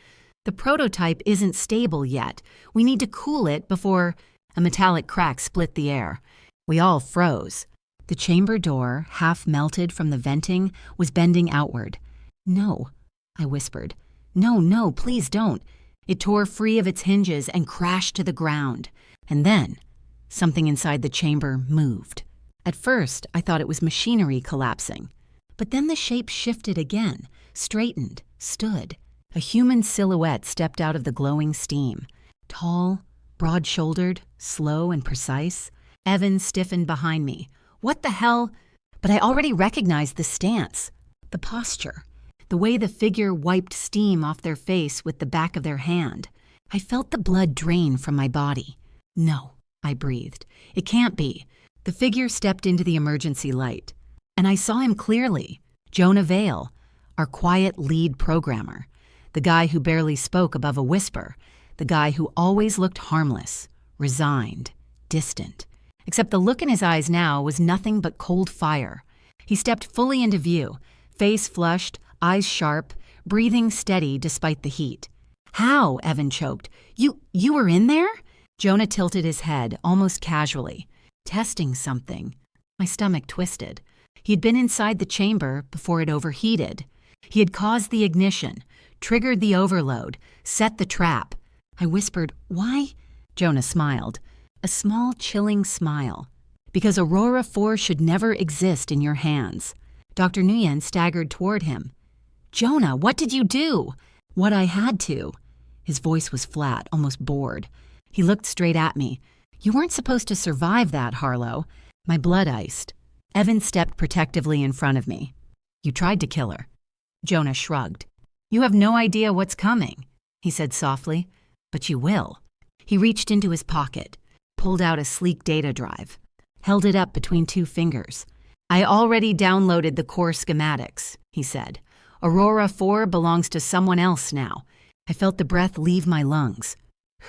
The prototype isn't stable yet. We need to cool it before... A metallic crack split the air. We all froze. The chamber door, half melted from the venting, was bending outward. No, I whispered. No, please don't. It tore free of its hinges and crashed to the ground. And then, something inside the chamber moved. At first, I thought it was machinery collapsing. But then the shape shifted again, straightened, stood. A human silhouette stepped out of the glowing steam. Tall, broad-shouldered, slow and precise. Evan stiffened behind me. What the hell? But I already recognized the stance, the posture, the way the figure wiped steam off their face with the back of their hand. I felt the blood drain from my body. No, I breathed. It can't be. The figure stepped into the emergency light. And I saw him clearly. Jonah Vale, our quiet lead programmer. The guy who barely spoke above a whisper. The guy who always looked harmless, resigned, distant. Except the look in his eyes now was nothing but cold fire. He stepped fully into view, face flushed, eyes sharp, breathing steady despite the heat. How? Evan choked. You were in there? Jonah tilted his head, almost casually. Testing something. My stomach twisted. He'd been inside the chamber before it overheated. He had caused the ignition, triggered the overload, set the trap. I whispered, why? Jonah smiled. A small, chilling smile. Because Aurora 4 should never exist in your hands. Dr. Nguyen staggered toward him. Jonah, what did you do? What I had to. His voice was flat, almost bored. He looked straight at me. You weren't supposed to survive that, Harlow. My blood iced. Evan stepped protectively in front of me. You tried to kill her. Jonah shrugged. You have no idea what's coming, he said softly. But you will. He reached into his pocket, pulled out a sleek data drive, held it up between two fingers. I already downloaded the core schematics, he said. Aurora 4 belongs to someone else now. I felt the breath leave my lungs.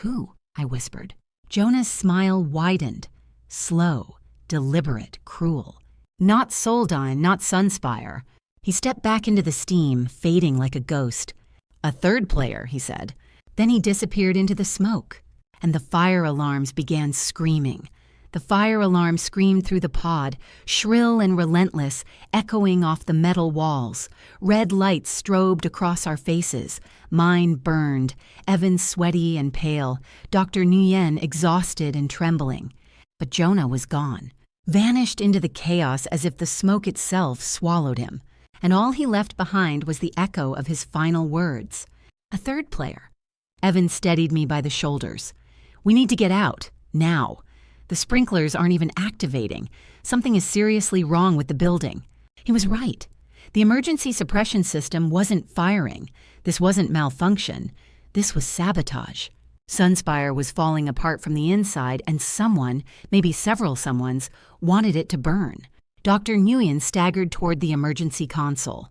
Who? I whispered. Jonah's smile widened. Slow, deliberate, cruel. Not Soldine, not Sunspire. He stepped back into the steam, fading like a ghost. A third player, he said. Then he disappeared into the smoke, and the fire alarms began screaming. The fire alarm screamed through the pod, shrill and relentless, echoing off the metal walls. Red lights strobed across our faces. Mine burned, Evan sweaty and pale, Dr. Nguyen exhausted and trembling. But Jonah was gone, vanished into the chaos as if the smoke itself swallowed him. And all he left behind was the echo of his final words. A third player. Evan steadied me by the shoulders. We need to get out, now. The sprinklers aren't even activating. Something is seriously wrong with the building. He was right. The emergency suppression system wasn't firing. This wasn't malfunction. This was sabotage. Sunspire was falling apart from the inside, and someone, maybe several someones, wanted it to burn. Dr. Nguyen staggered toward the emergency console.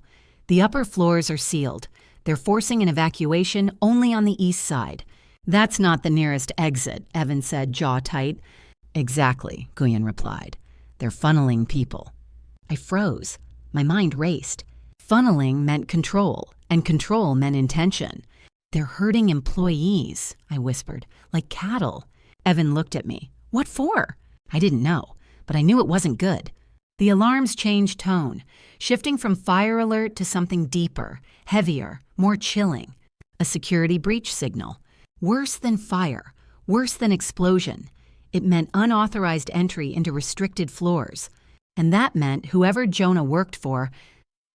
The upper floors are sealed. They're forcing an evacuation only on the east side. That's not the nearest exit, Evan said, jaw tight. Exactly, Nguyen replied. They're funneling people. I froze. My mind raced. Funneling meant control, and control meant intention. They're hurting employees, I whispered, like cattle. Evan looked at me. What for? I didn't know, but I knew it wasn't good. The alarms changed tone, shifting from fire alert to something deeper, heavier, more chilling. A security breach signal. Worse than fire, worse than explosion. It meant unauthorized entry into restricted floors. And that meant whoever Jonah worked for,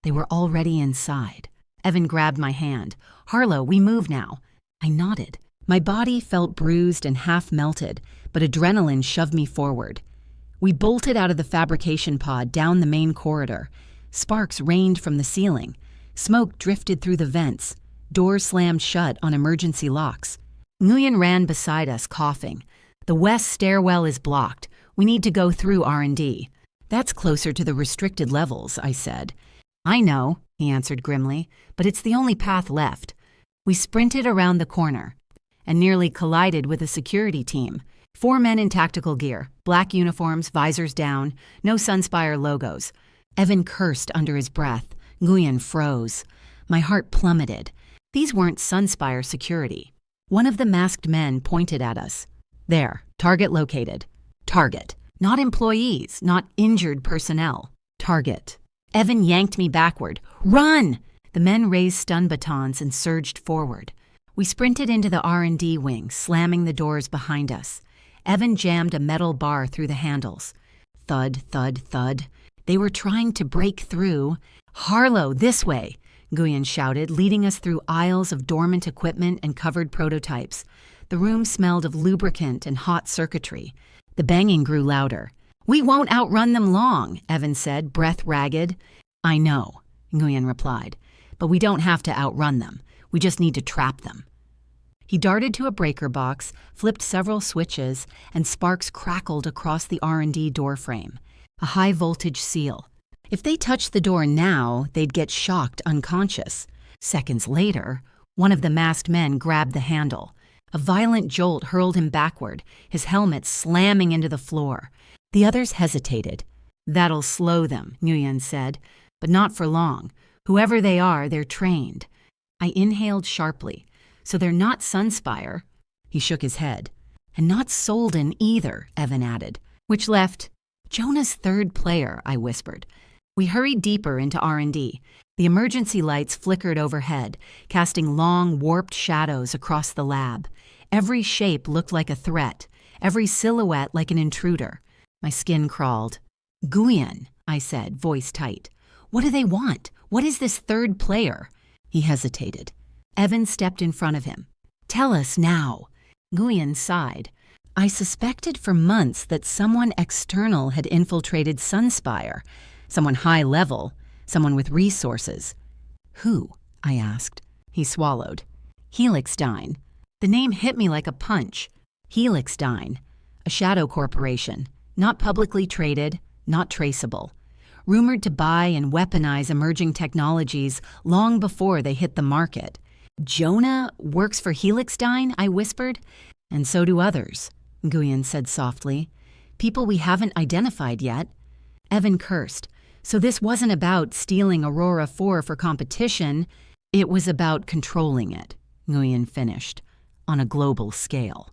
they were already inside. Evan grabbed my hand. "Harlow, we move now." I nodded. My body felt bruised and half melted, but adrenaline shoved me forward. We bolted out of the fabrication pod down the main corridor. Sparks rained from the ceiling. Smoke drifted through the vents. Doors slammed shut on emergency locks. Nguyen ran beside us, coughing. "The west stairwell is blocked. We need to go through R&D. "That's closer to the restricted levels," I said. "I know," he answered grimly, "but it's the only path left." We sprinted around the corner and nearly collided with a security team. 4 men in tactical gear, black uniforms, visors down, no Sunspire logos. Evan cursed under his breath. Nguyen froze. My heart plummeted. These weren't Sunspire security. One of the masked men pointed at us. "There, target located." Target. Not employees, not injured personnel. Target. Evan yanked me backward. "Run!" The men raised stun batons and surged forward. We sprinted into the R&D wing, slamming the doors behind us. Evan jammed a metal bar through the handles. Thud, thud, thud. They were trying to break through. "Harlow, this way!" Nguyen shouted, leading us through aisles of dormant equipment and covered prototypes. The room smelled of lubricant and hot circuitry. The banging grew louder. "We won't outrun them long," Evan said, breath ragged. "I know," Nguyen replied, "but we don't have to outrun them. We just need to trap them." He darted to a breaker box, flipped several switches, and sparks crackled across the R&D doorframe. A high-voltage seal. If they touched the door now, they'd get shocked unconscious. Seconds later, one of the masked men grabbed the handle. A violent jolt hurled him backward, his helmet slamming into the floor. The others hesitated. "That'll slow them," Nguyen said, "but not for long. Whoever they are, they're trained." I inhaled sharply. "So they're not Sunspire?" He shook his head. "And not Solden either," Evan added, which left Jonah's third player, I whispered. We hurried deeper into R&D. The emergency lights flickered overhead, casting long, warped shadows across the lab. Every shape looked like a threat, every silhouette like an intruder. My skin crawled. "Nguyen," I said, voice tight. "What do they want? What is this third player?" He hesitated. Evan stepped in front of him. "Tell us now." Nguyen sighed. I suspected for months that someone external had infiltrated Sunspire, someone high level, someone with resources. "Who?" I asked. He swallowed. "Helixdyne." The name hit me like a punch. Helixdyne, a shadow corporation, not publicly traded, not traceable. Rumored to buy and weaponize emerging technologies long before they hit the market. "Jonah works for Helixdyne," I whispered. "And so do others," Nguyen said softly. "People we haven't identified yet." Evan cursed. "So this wasn't about stealing Aurora 4 for competition. It was about controlling it," Nguyen finished, "on a global scale."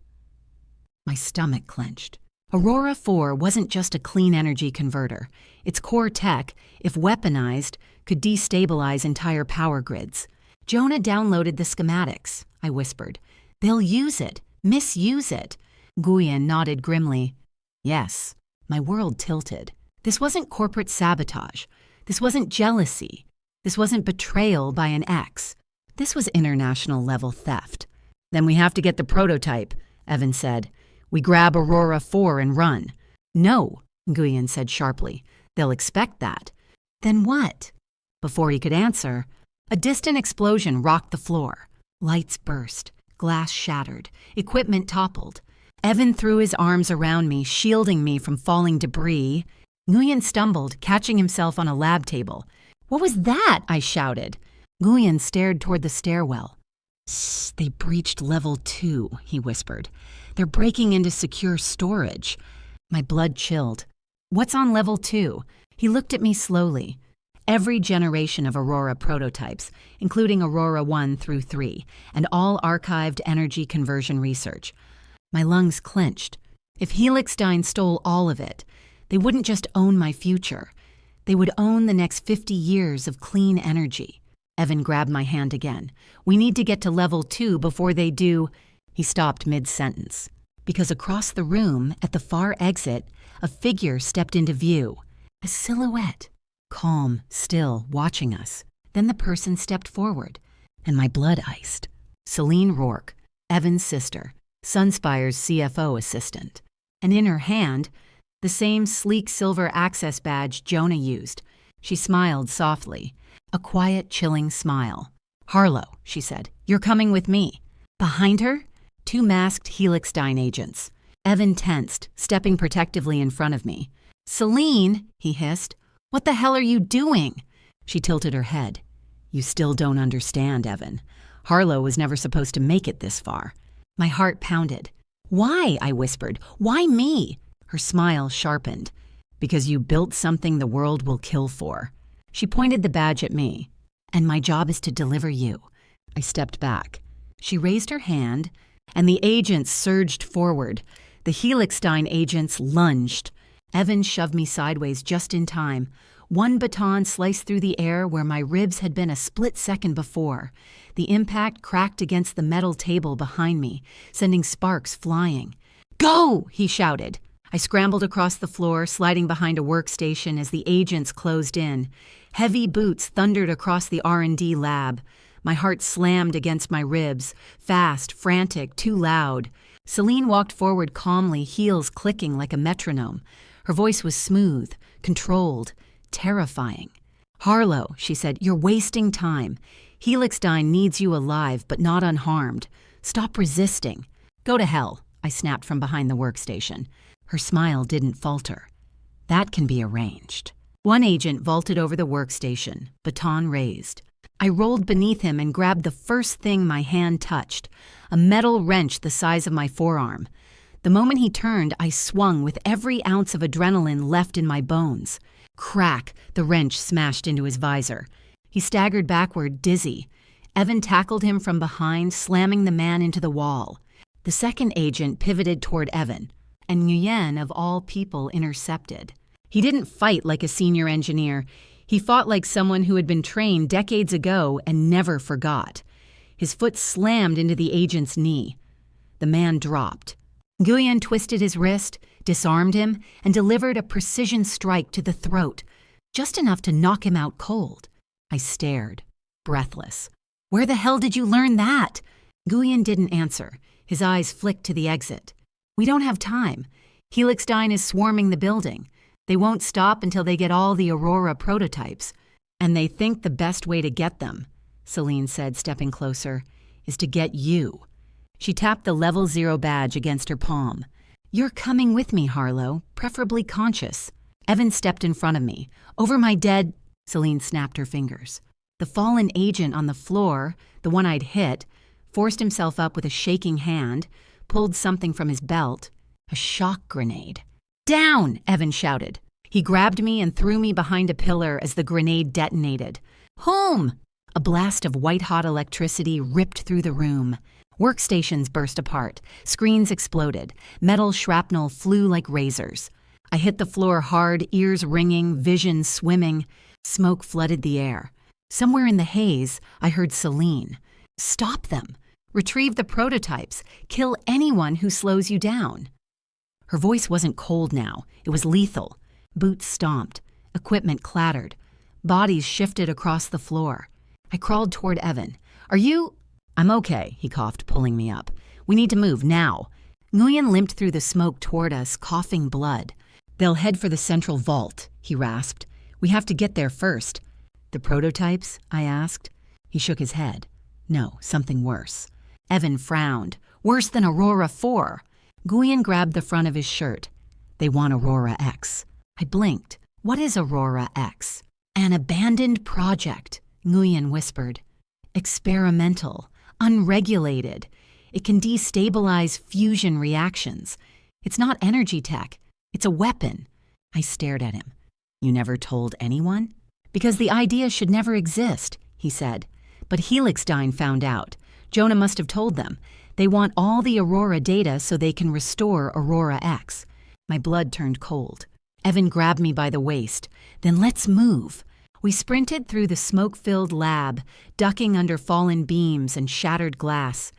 My stomach clenched. Aurora 4 wasn't just a clean energy converter. Its core tech, if weaponized, could destabilize entire power grids. "Jonah downloaded the schematics," I whispered. "They'll use it, misuse it." Nguyen nodded grimly. "Yes." My world tilted. This wasn't corporate sabotage. This wasn't jealousy. This wasn't betrayal by an ex. This was international-level theft. "Then we have to get the prototype," Evan said. "We grab Aurora 4 and run." "No," Nguyen said sharply. "They'll expect that." "Then what?" Before he could answer, a distant explosion rocked the floor. Lights burst, glass shattered, equipment toppled. Evan threw his arms around me, shielding me from falling debris. Nguyen stumbled, catching himself on a lab table. "What was that?" I shouted. Nguyen stared toward the stairwell. "Shh, they breached level 2, he whispered. "They're breaking into secure storage." My blood chilled. "What's on level 2? He looked at me slowly. Every generation of Aurora prototypes, including Aurora 1 through 3, and all archived energy conversion research. My lungs clenched. If Helixdyne stole all of it, they wouldn't just own my future. They would own the next 50 years of clean energy. Evan grabbed my hand again. "We need to get to level 2 before they do." He stopped mid-sentence, because across the room, at the far exit, a figure stepped into view. A silhouette, calm, still, watching us. Then the person stepped forward, and my blood iced. Celine Rourke, Evan's sister, Sunspire's CFO assistant. And in her hand, the same sleek silver access badge Jonah used. She smiled softly, a quiet, chilling smile. "Harlow," she said, "you're coming with me." Behind her, 2 masked Helixstein agents. Evan tensed, stepping protectively in front of me. "Celine," he hissed, "what the hell are you doing?" She tilted her head. "You still don't understand, Evan. Harlow was never supposed to make it this far." My heart pounded. "Why?" I whispered. "Why me?" Her smile sharpened. "Because you built something the world will kill for." She pointed the badge at me. "And my job is to deliver you." I stepped back. She raised her hand, and the agents surged forward. The Helixstein agents lunged. Evan shoved me sideways just in time. One baton sliced through the air where my ribs had been a split second before. The impact cracked against the metal table behind me, sending sparks flying. "Go!" he shouted. I scrambled across the floor, sliding behind a workstation as the agents closed in. Heavy boots thundered across the R&D lab. My heart slammed against my ribs, fast, frantic, too loud. Celine walked forward calmly, heels clicking like a metronome. Her voice was smooth, controlled, terrifying. "Harlow," she said, "you're wasting time. Helixstein needs you alive, but not unharmed. Stop resisting." "Go to hell," I snapped from behind the workstation. Her smile didn't falter. "That can be arranged." One agent vaulted over the workstation, baton raised. I rolled beneath him and grabbed the first thing my hand touched, a metal wrench the size of my forearm. The moment he turned, I swung with every ounce of adrenaline left in my bones. Crack! The wrench smashed into his visor. He staggered backward, dizzy. Evan tackled him from behind, slamming the man into the wall. The second agent pivoted toward Evan, and Nguyen, of all people, intercepted. He didn't fight like a senior engineer. He fought like someone who had been trained decades ago and never forgot. His foot slammed into the agent's knee. The man dropped. Nguyen twisted his wrist, disarmed him, and delivered a precision strike to the throat, just enough to knock him out cold. I stared, breathless. "Where the hell did you learn that?" Nguyen didn't answer. His eyes flicked to the exit. "We don't have time. Helixstein is swarming the building. They won't stop until they get all the Aurora prototypes. And they think the best way to get them," Celine said, stepping closer, "is to get you." She tapped the level 0 badge against her palm. "You're coming with me, Harlow, preferably conscious." Evan stepped in front of me. "Over my dead—" Celine snapped her fingers. The fallen agent on the floor, the one I'd hit, forced himself up with a shaking hand, pulled something from his belt, a shock grenade. "Down!" Evan shouted. He grabbed me and threw me behind a pillar as the grenade detonated. "Home!" A blast of white-hot electricity ripped through the room. Workstations burst apart. Screens exploded. Metal shrapnel flew like razors. I hit the floor hard, ears ringing, vision swimming. Smoke flooded the air. Somewhere in the haze, I heard Celine. "Stop them! Retrieve the prototypes! Kill anyone who slows you down!" Her voice wasn't cold now. It was lethal. Boots stomped. Equipment clattered. Bodies shifted across the floor. I crawled toward Evan. "Are you—" "I'm okay," he coughed, pulling me up. "We need to move, now." Nguyen limped through the smoke toward us, coughing blood. "They'll head for the central vault," he rasped. "We have to get there first." "The prototypes?" I asked. He shook his head. "No, something worse." Evan frowned. "Worse than Aurora 4. Nguyen grabbed the front of his shirt. "They want Aurora X." I blinked. "What is Aurora X?" "An abandoned project," Nguyen whispered. "Experimental, unregulated. It can destabilize fusion reactions. It's not energy tech. It's a weapon." I stared at him. "You never told anyone?" "Because the idea should never exist," he said. "But Helixstein found out. Jonah must have told them. They want all the Aurora data so they can restore Aurora X." My blood turned cold. Evan grabbed me by the waist. "Then let's move." We sprinted through the smoke-filled lab, ducking under fallen beams and shattered glass.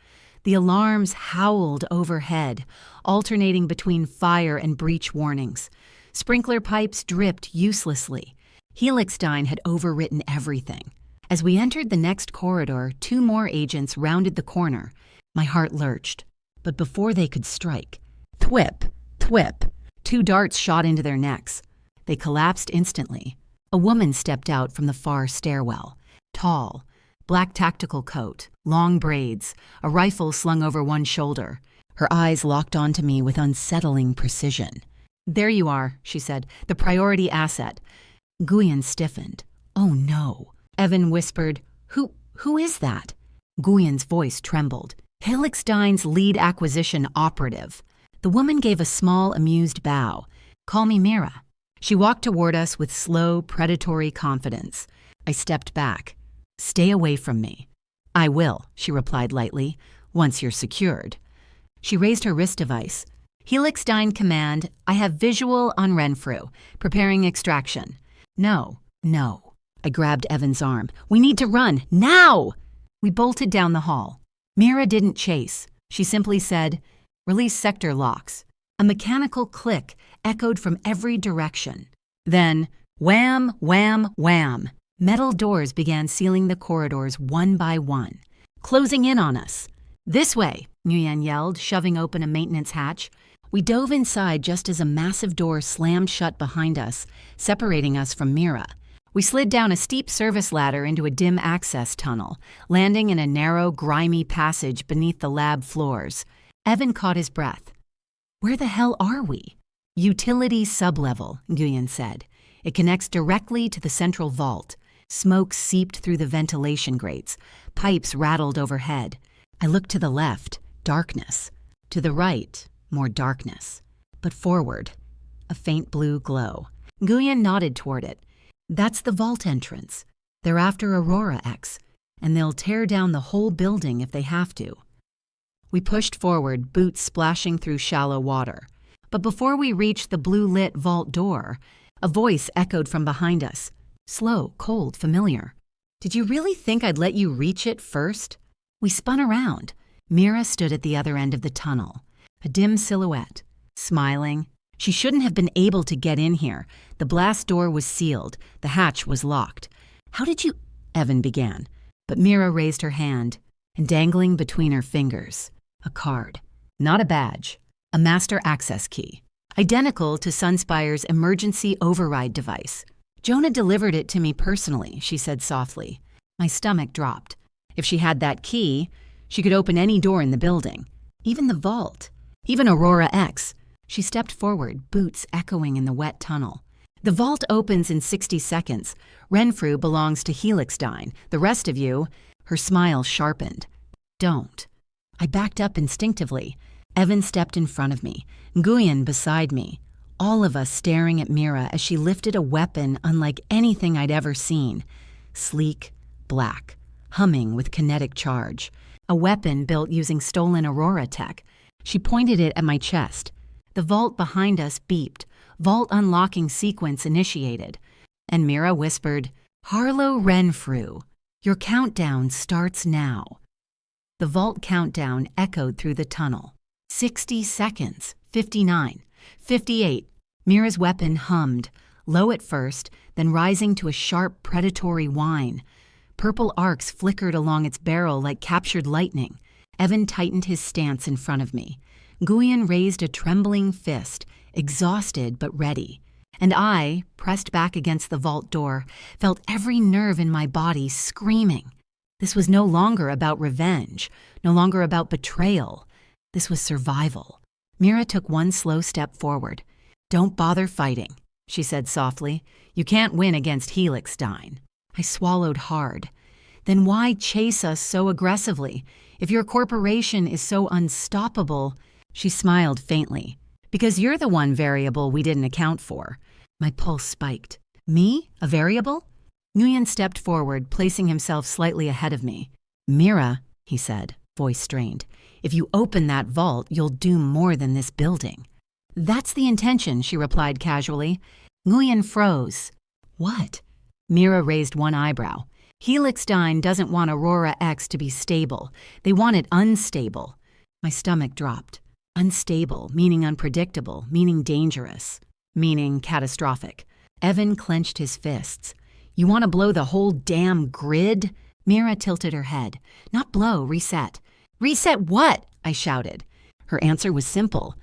The alarms howled overhead, alternating between fire and breach warnings. Sprinkler pipes dripped uselessly. Helixstein had overwritten everything. As we entered the next corridor, 2 more agents rounded the corner. My heart lurched. But before they could strike, thwip, thwip, 2 darts shot into their necks. They collapsed instantly. A woman stepped out from the far stairwell. Tall, black tactical coat, long braids, a rifle slung over one shoulder. Her eyes locked onto me with unsettling precision. "There you are," she said, "the priority asset." Nguyen stiffened. "Oh no." Evan whispered, Who is that?" Nguyen's voice trembled. "Helixstein's lead acquisition operative." The woman gave a small, amused bow. "Call me Mira." She walked toward us with slow, predatory confidence. I stepped back. "Stay away from me." "I will," she replied lightly, "once you're secured." She raised her wrist device. "Helixstein command, I have visual on Renfrew, preparing extraction." No. I grabbed Evan's arm. "We need to run, now!" We bolted down the hall. Mira didn't chase. She simply said, "Release sector locks." A mechanical click echoed from every direction. Then, wham, wham, wham. Metal doors began sealing the corridors one by one, closing in on us. "This way," Nguyen yelled, shoving open a maintenance hatch. We dove inside just as a massive door slammed shut behind us, separating us from Mira. We slid down a steep service ladder into a dim access tunnel, landing in a narrow, grimy passage beneath the lab floors. Evan caught his breath. "Where the hell are we?" "Utility sublevel," Nguyen said. "It connects directly to the central vault." Smoke seeped through the ventilation grates. Pipes rattled overhead. I looked to the left, darkness. To the right, more darkness. But forward, a faint blue glow. Nguyen nodded toward it. "That's the vault entrance. They're after Aurora X, and they'll tear down the whole building if they have to." We pushed forward, boots splashing through shallow water. But before we reached the blue-lit vault door, a voice echoed from behind us. Slow, cold, familiar. "Did you really think I'd let you reach it first?" We spun around. Mira stood at the other end of the tunnel, a dim silhouette, smiling. She shouldn't have been able to get in here. The blast door was sealed. The hatch was locked. "How did you—" Evan began. But Mira raised her hand, and dangling between her fingers, a card. Not a badge. A master access key. Identical to Sunspire's emergency override device. "Jonah delivered it to me personally," she said softly. My stomach dropped. If she had that key, she could open any door in the building. Even the vault. Even Aurora X. She stepped forward, boots echoing in the wet tunnel. "The vault opens in 60 seconds. Renfrew belongs to Helixstein. The rest of you—" Her smile sharpened. "Don't." I backed up instinctively. Evan stepped in front of me, Nguyen beside me, all of us staring at Mira as she lifted a weapon unlike anything I'd ever seen. Sleek, black, humming with kinetic charge. A weapon built using stolen Aurora tech. She pointed it at my chest. The vault behind us beeped. Vault unlocking sequence initiated. And Mira whispered, "Harlow Renfrew, your countdown starts now." The vault countdown echoed through the tunnel. 60 seconds, 59, 58. Mira's weapon hummed, low at first, then rising to a sharp predatory whine. Purple arcs flickered along its barrel like captured lightning. Evan tightened his stance in front of me. Nguyen raised a trembling fist, exhausted but ready. And I, pressed back against the vault door, felt every nerve in my body screaming. This was no longer about revenge, no longer about betrayal. This was survival. Mira took one slow step forward. "Don't bother fighting," she said softly. "You can't win against Helixstein." I swallowed hard. "Then why chase us so aggressively? If your corporation is so unstoppable—" She smiled faintly. "Because you're the one variable we didn't account for." My pulse spiked. "Me? A variable?" Nguyen stepped forward, placing himself slightly ahead of me. "Mira," he said, voice strained, "if you open that vault, you'll do more than this building." "That's the intention," she replied casually. Nguyen froze. "What?" Mira raised one eyebrow. Helixdyne doesn't want Aurora X to be stable. They want it unstable. My stomach dropped. Unstable, meaning unpredictable, meaning dangerous, meaning catastrophic. Evan clenched his fists. You want to blow the whole damn grid? Mira tilted her head. Not blow, reset. Reset what? I shouted. Her answer was simple.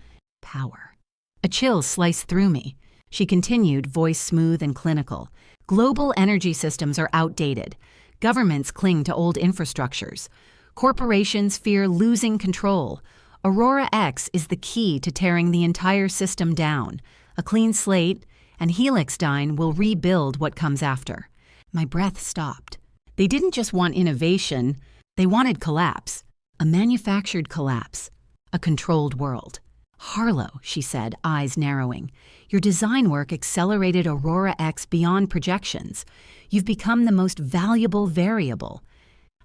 Power. A chill sliced through me. She continued, voice smooth and clinical. Global energy systems are outdated. Governments cling to old infrastructures. Corporations fear losing control. Aurora X is the key to tearing the entire system down. A clean slate, and Helixdyne will rebuild what comes after. My breath stopped. They didn't just want innovation, they wanted collapse. A manufactured collapse. A controlled world. Harlow, she said, eyes narrowing. Your design work accelerated Aurora X beyond projections. You've become the most valuable variable.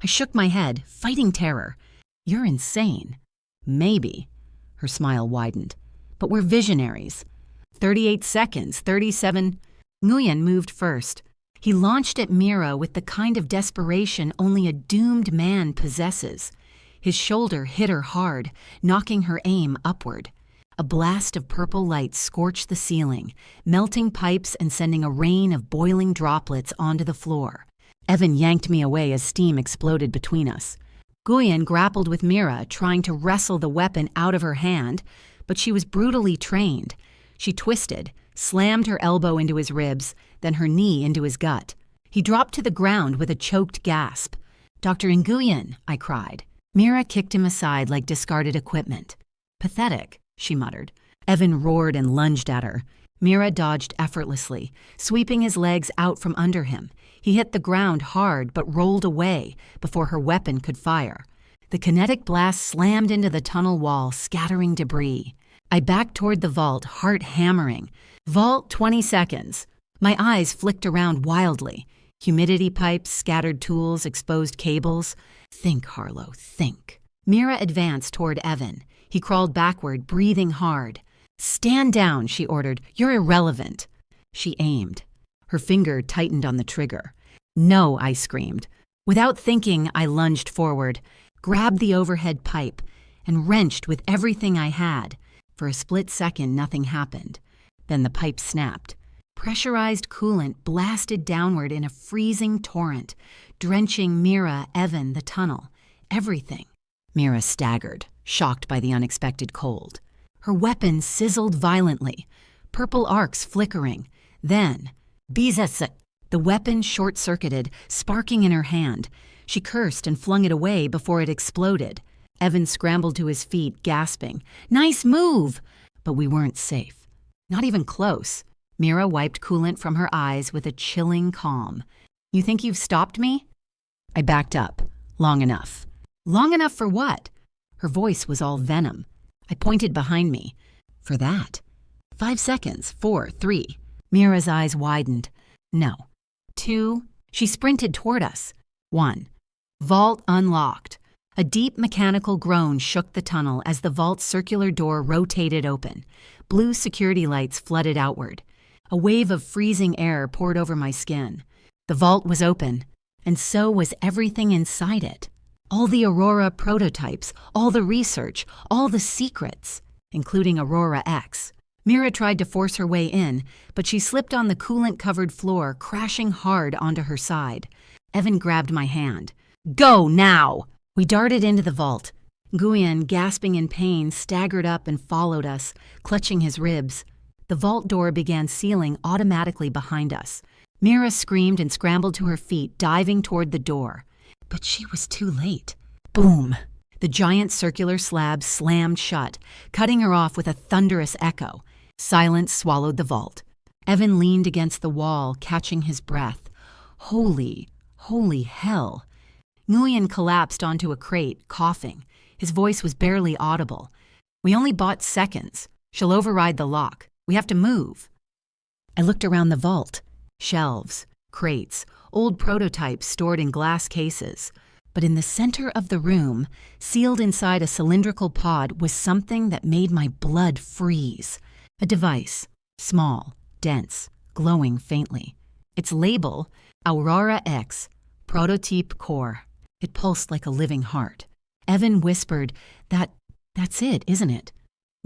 I shook my head, fighting terror. You're insane. Maybe. Her smile widened. But we're visionaries. 38 seconds, 37. Nguyen moved first. He launched at Mira with the kind of desperation only a doomed man possesses. His shoulder hit her hard, knocking her aim upward. A blast of purple light scorched the ceiling, melting pipes and sending a rain of boiling droplets onto the floor. Evan yanked me away as steam exploded between us. Nguyen grappled with Mira, trying to wrestle the weapon out of her hand, but she was brutally trained. She twisted, slammed her elbow into his ribs, then her knee into his gut. He dropped to the ground with a choked gasp. "Dr. Nguyen," I cried. Mira kicked him aside like discarded equipment. "Pathetic," she muttered. Evan roared and lunged at her. Mira dodged effortlessly, sweeping his legs out from under him. He hit the ground hard but rolled away before her weapon could fire. The kinetic blast slammed into the tunnel wall, scattering debris. I backed toward the vault, heart hammering. Vault 20 seconds. My eyes flicked around wildly. Humidity pipes, scattered tools, exposed cables. Think, Harlow, think. Mira advanced toward Evan. He crawled backward, breathing hard. "Stand down," she ordered. "You're irrelevant." She aimed. Her finger tightened on the trigger. "No," I screamed. Without thinking, I lunged forward, grabbed the overhead pipe, and wrenched with everything I had. For a split second, nothing happened. Then the pipe snapped. Pressurized coolant blasted downward in a freezing torrent, drenching Mira, Evan, the tunnel, everything. Mira staggered, shocked by the unexpected cold. Her weapon sizzled violently, purple arcs flickering. Then, "Bizas!" The weapon short-circuited, sparking in her hand. She cursed and flung it away before it exploded. Evan scrambled to his feet, gasping. "Nice move!" But we weren't safe. Not even close. Mira wiped coolant from her eyes with a chilling calm. "You think you've stopped me?" I backed up. Long enough. Long enough for what? Her voice was all venom. I pointed behind me. "For that." 5 seconds. 4, 3. Mira's eyes widened. "No." 2. She sprinted toward us. 1. Vault unlocked. A deep mechanical groan shook the tunnel as the vault's circular door rotated open. Blue security lights flooded outward. A wave of freezing air poured over my skin. The vault was open, and so was everything inside it. All the Aurora prototypes, all the research, all the secrets, including Aurora X. Mira tried to force her way in, but she slipped on the coolant-covered floor, crashing hard onto her side. Evan grabbed my hand. "Go now!" We darted into the vault. Nguyen, gasping in pain, staggered up and followed us, clutching his ribs. The vault door began sealing automatically behind us. Mira screamed and scrambled to her feet, diving toward the door. But she was too late. Boom! The giant circular slab slammed shut, cutting her off with a thunderous echo. Silence swallowed the vault. Evan leaned against the wall, catching his breath. Holy hell! Nguyen collapsed onto a crate, coughing. His voice was barely audible. "We only bought seconds. She'll override the lock. We have to move." I looked around the vault. Shelves, crates, old prototypes stored in glass cases. But in the center of the room, sealed inside a cylindrical pod, was something that made my blood freeze. A device, small, dense, glowing faintly. Its label, Aurora X, Prototype core. It pulsed like a living heart. Evan whispered, That's it, isn't it?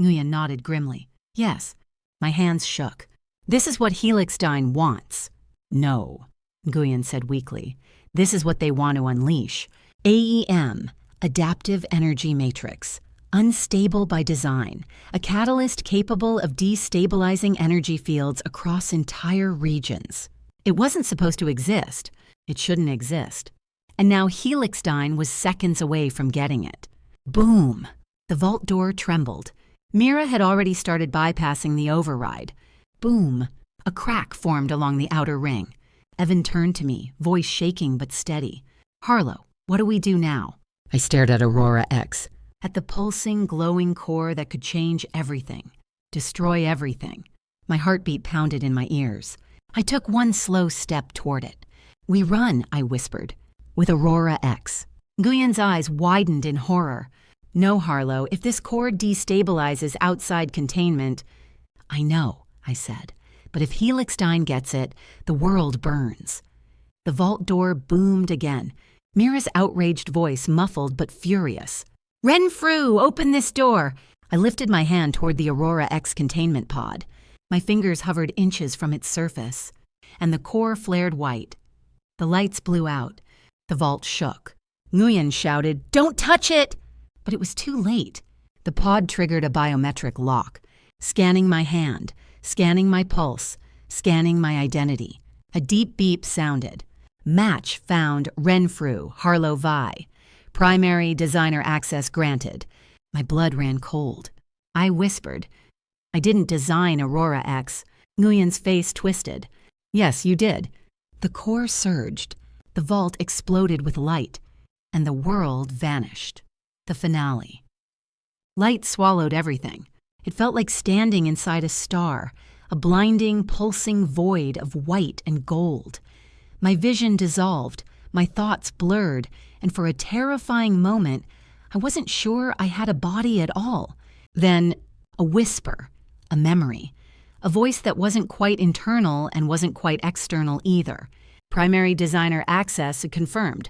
Nguyen nodded grimly. Yes. My hands shook. This is what Helixstein wants. No, Nguyen said weakly. This is what they want to unleash. AEM, Adaptive Energy Matrix. Unstable by design, a catalyst capable of destabilizing energy fields across entire regions. It wasn't supposed to exist. It shouldn't exist. And now Helixstein was seconds away from getting it. Boom! The vault door trembled. Mira had already started bypassing the override. Boom! A crack formed along the outer ring. Evan turned to me, voice shaking but steady. Harlow, what do we do now? I stared at Aurora X. At the pulsing, glowing core that could change everything, destroy everything. My heartbeat pounded in my ears. I took one slow step toward it. We run, I whispered, with Aurora X. Nguyen's eyes widened in horror. No, Harlow, if this core destabilizes outside containment... I know, I said, but if Helixstein gets it, the world burns. The vault door boomed again. Mira's outraged voice muffled but furious. Renfrew, open this door! I lifted my hand toward the Aurora X containment pod. My fingers hovered inches from its surface, and the core flared white. The lights blew out. The vault shook. Nguyen shouted, Don't touch it! But it was too late. The pod triggered a biometric lock, scanning my hand, scanning my pulse, scanning my identity. A deep beep sounded. Match found Renfrew, Harlow Vi. Primary designer access granted. My blood ran cold. I whispered, I didn't design Aurora X. Nguyen's face twisted. Yes, you did. The core surged. The vault exploded with light, and the world vanished. The finale. Light swallowed everything. It felt like standing inside a star, a blinding, pulsing void of white and gold. My vision dissolved, my thoughts blurred, and for a terrifying moment, I wasn't sure I had a body at all. Then, a whisper, a memory, a voice that wasn't quite internal and wasn't quite external either. Primary designer access confirmed.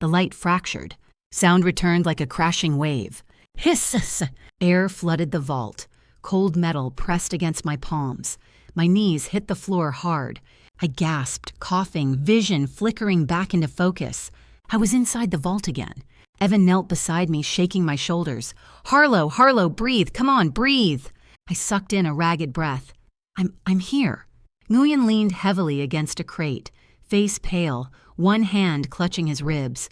The light fractured. Sound returned like a crashing wave. Hiss! Air flooded the vault. Cold metal pressed against my palms. My knees hit the floor hard. I gasped, coughing, vision flickering back into focus. I was inside the vault again. Evan knelt beside me, shaking my shoulders. Harlow, breathe, come on, breathe. I sucked in a ragged breath. I'm here. Nguyen leaned heavily against a crate, face pale, one hand clutching his ribs.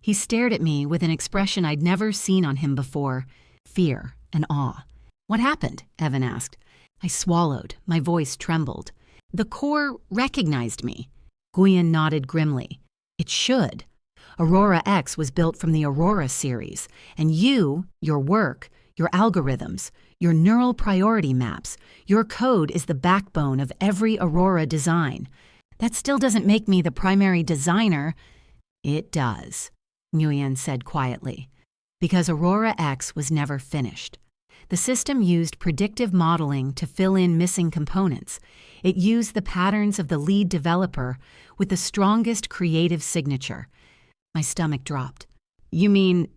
He stared at me with an expression I'd never seen on him before, fear and awe. What happened? Evan asked. I swallowed, my voice trembled. The core recognized me. Nguyen nodded grimly. It should. Aurora X was built from the Aurora series, and you, your work, your algorithms, your neural priority maps, your code is the backbone of every Aurora design. That still doesn't make me the primary designer. It does, Nguyen said quietly, because Aurora X was never finished. The system used predictive modeling to fill in missing components. It used the patterns of the lead developer with the strongest creative signature. My stomach dropped. You mean...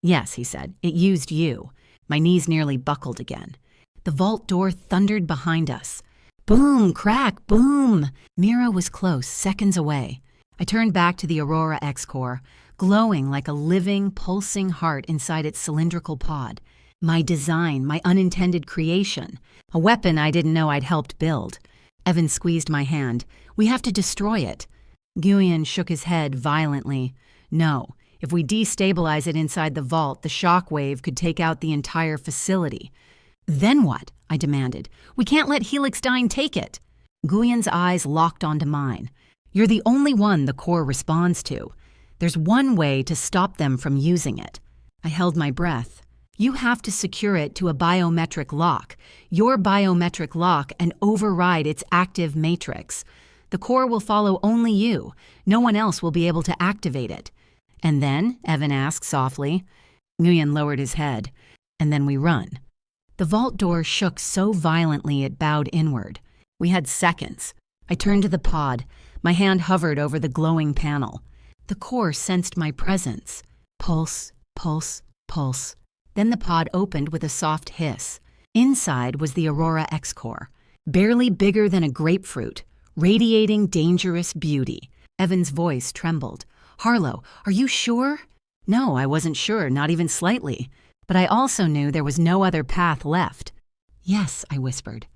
Yes, he said. It used you. My knees nearly buckled again. The vault door thundered behind us. Boom, crack, boom! Mira was close, seconds away. I turned back to the Aurora X core, glowing like a living, pulsing heart inside its cylindrical pod. My design, my unintended creation. A weapon I didn't know I'd helped build. Evan squeezed my hand. We have to destroy it. Nguyen shook his head violently. No, if we destabilize it inside the vault, the shock wave could take out the entire facility. Then what? I demanded. We can't let Helixstein take it. Nguyen's eyes locked onto mine. You're the only one the core responds to. There's one way to stop them from using it. I held my breath. You have to secure it to a biometric lock, your biometric lock, and override its active matrix. The core will follow only you. No one else will be able to activate it. And then, Evan asked softly. Nguyen lowered his head. And then we run. The vault door shook so violently it bowed inward. We had seconds. I turned to the pod. My hand hovered over the glowing panel. The core sensed my presence. Pulse, pulse, pulse. Then the pod opened with a soft hiss. Inside was the Aurora X-Core, barely bigger than a grapefruit, radiating dangerous beauty. Evan's voice trembled. "Harlow, are you sure?" No, I wasn't sure, not even slightly. But I also knew there was no other path left. "Yes," I whispered.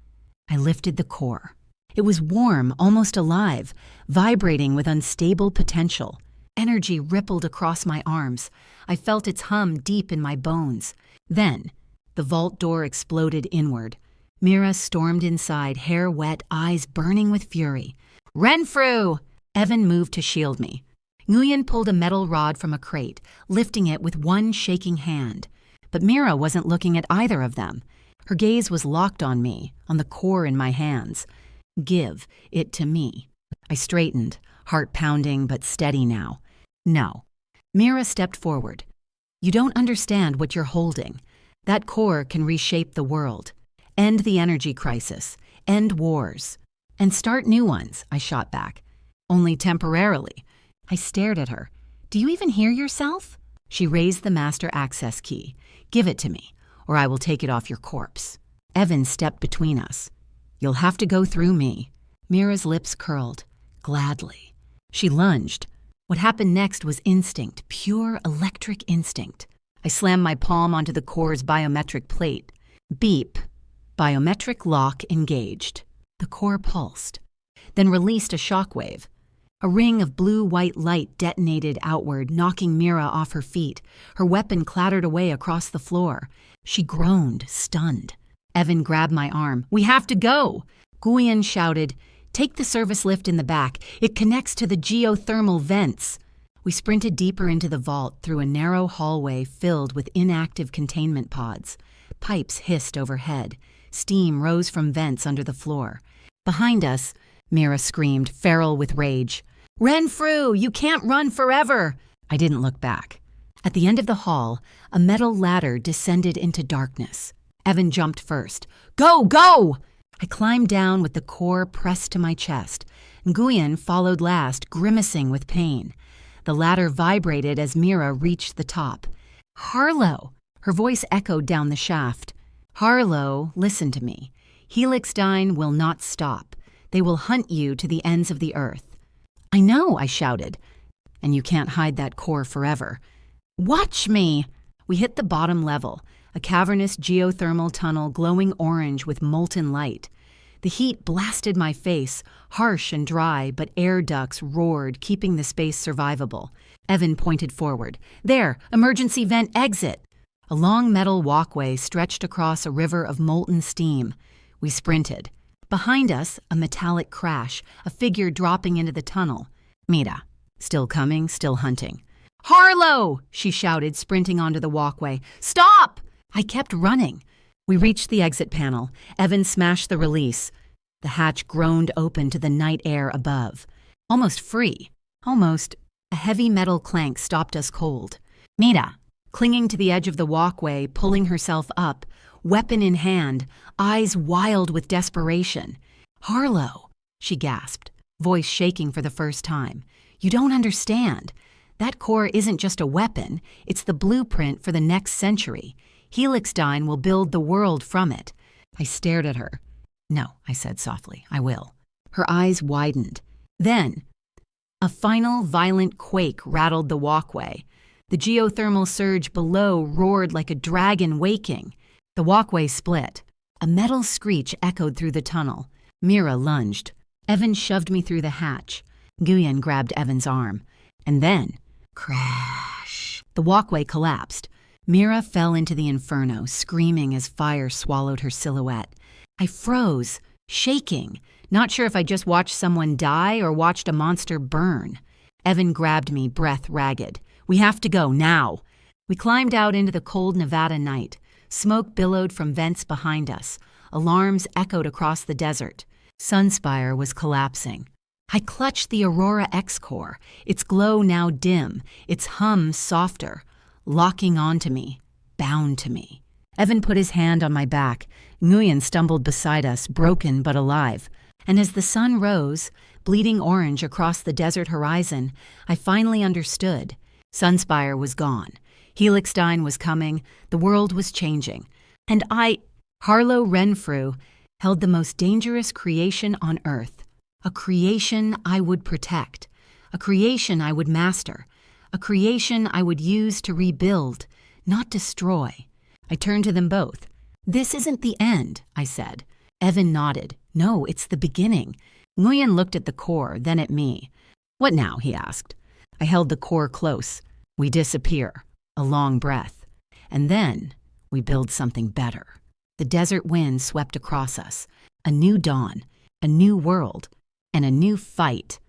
I lifted the core. It was warm, almost alive, vibrating with unstable potential. Energy rippled across my arms. I felt its hum deep in my bones. Then, the vault door exploded inward. Mira stormed inside, hair wet, eyes burning with fury. "Renfrew!" Evan moved to shield me. Nguyen pulled a metal rod from a crate, lifting it with one shaking hand. But Mira wasn't looking at either of them. Her gaze was locked on me, on the core in my hands. "Give it to me." I straightened, heart pounding but steady now. "No." Mira stepped forward. "You don't understand what you're holding. That core can reshape the world, end the energy crisis, end wars, and start new ones," I shot back. "Only temporarily." I stared at her. "Do you even hear yourself?" She raised the master access key. "Give it to me, or I will take it off your corpse." Evan stepped between us. "You'll have to go through me." Mira's lips curled. "Gladly." She lunged. What happened next was instinct, pure electric instinct. I slammed my palm onto the core's biometric plate. Beep. Biometric lock engaged. The core pulsed, then released a shockwave. A ring of blue-white light detonated outward, knocking Mira off her feet. Her weapon clattered away across the floor. She groaned, stunned. Evan grabbed my arm. "We have to go!" Nguyen shouted, "Take the service lift in the back. It connects to the geothermal vents." We sprinted deeper into the vault through a narrow hallway filled with inactive containment pods. Pipes hissed overhead. Steam rose from vents under the floor. Behind us, Mira screamed, feral with rage. "Renfrew, you can't run forever!" I didn't look back. At the end of the hall, a metal ladder descended into darkness. Evan jumped first. "Go, go!" I climbed down with the core pressed to my chest. Nguyen followed last, grimacing with pain. The ladder vibrated as Mira reached the top. "Harlow!" Her voice echoed down the shaft. "Harlow, listen to me. Helixdyne will not stop. They will hunt you to the ends of the earth." "I know," I shouted. "And you can't hide that core forever." "Watch me!" We hit the bottom level, a cavernous geothermal tunnel glowing orange with molten light. The heat blasted my face, harsh and dry, but air ducts roared, keeping the space survivable. Evan pointed forward. "There, emergency vent exit." A long metal walkway stretched across a river of molten steam. We sprinted. Behind us, a metallic crash, a figure dropping into the tunnel. Mira, still coming, still hunting. "Harlow!" she shouted, sprinting onto the walkway. "Stop!" I kept running. We reached the exit panel. Evan smashed the release. The hatch groaned open to the night air above. Almost free. Almost. A heavy metal clank stopped us cold. Mira, clinging to the edge of the walkway, pulling herself up, weapon in hand, eyes wild with desperation. "Harlow," she gasped, voice shaking for the first time. "You don't understand. That core isn't just a weapon. It's the blueprint for the next century. Helixdyne will build the world from it." I stared at her. "No," I said softly, "I will." Her eyes widened. Then, a final violent quake rattled the walkway. The geothermal surge below roared like a dragon waking. The walkway split. A metal screech echoed through the tunnel. Mira lunged. Evan shoved me through the hatch. Nguyen grabbed Evan's arm. And then, crash. The walkway collapsed. Mira fell into the inferno, screaming as fire swallowed her silhouette. I froze, shaking, not sure if I just watched someone die or watched a monster burn. Evan grabbed me, breath ragged. "We have to go, now." We climbed out into the cold Nevada night. Smoke billowed from vents behind us. Alarms echoed across the desert. Sunspire was collapsing. I clutched the Aurora X-Core, its glow now dim, its hum softer, locking onto me, bound to me. Evan put his hand on my back. Nguyen stumbled beside us, broken but alive. And as the sun rose, bleeding orange across the desert horizon, I finally understood. Sunspire was gone. Helixstein was coming. The world was changing. And Harlow Renfrew, held the most dangerous creation on Earth. A creation I would protect. A creation I would master. A creation I would use to rebuild, not destroy. I turned to them both. "This isn't the end," I said. Evan nodded. "No, it's the beginning." Nguyen looked at the core, then at me. "What now?" he asked. I held the core close. "We disappear." A long breath. "And then we build something better." The desert wind swept across us. A new dawn, a new world, and a new fight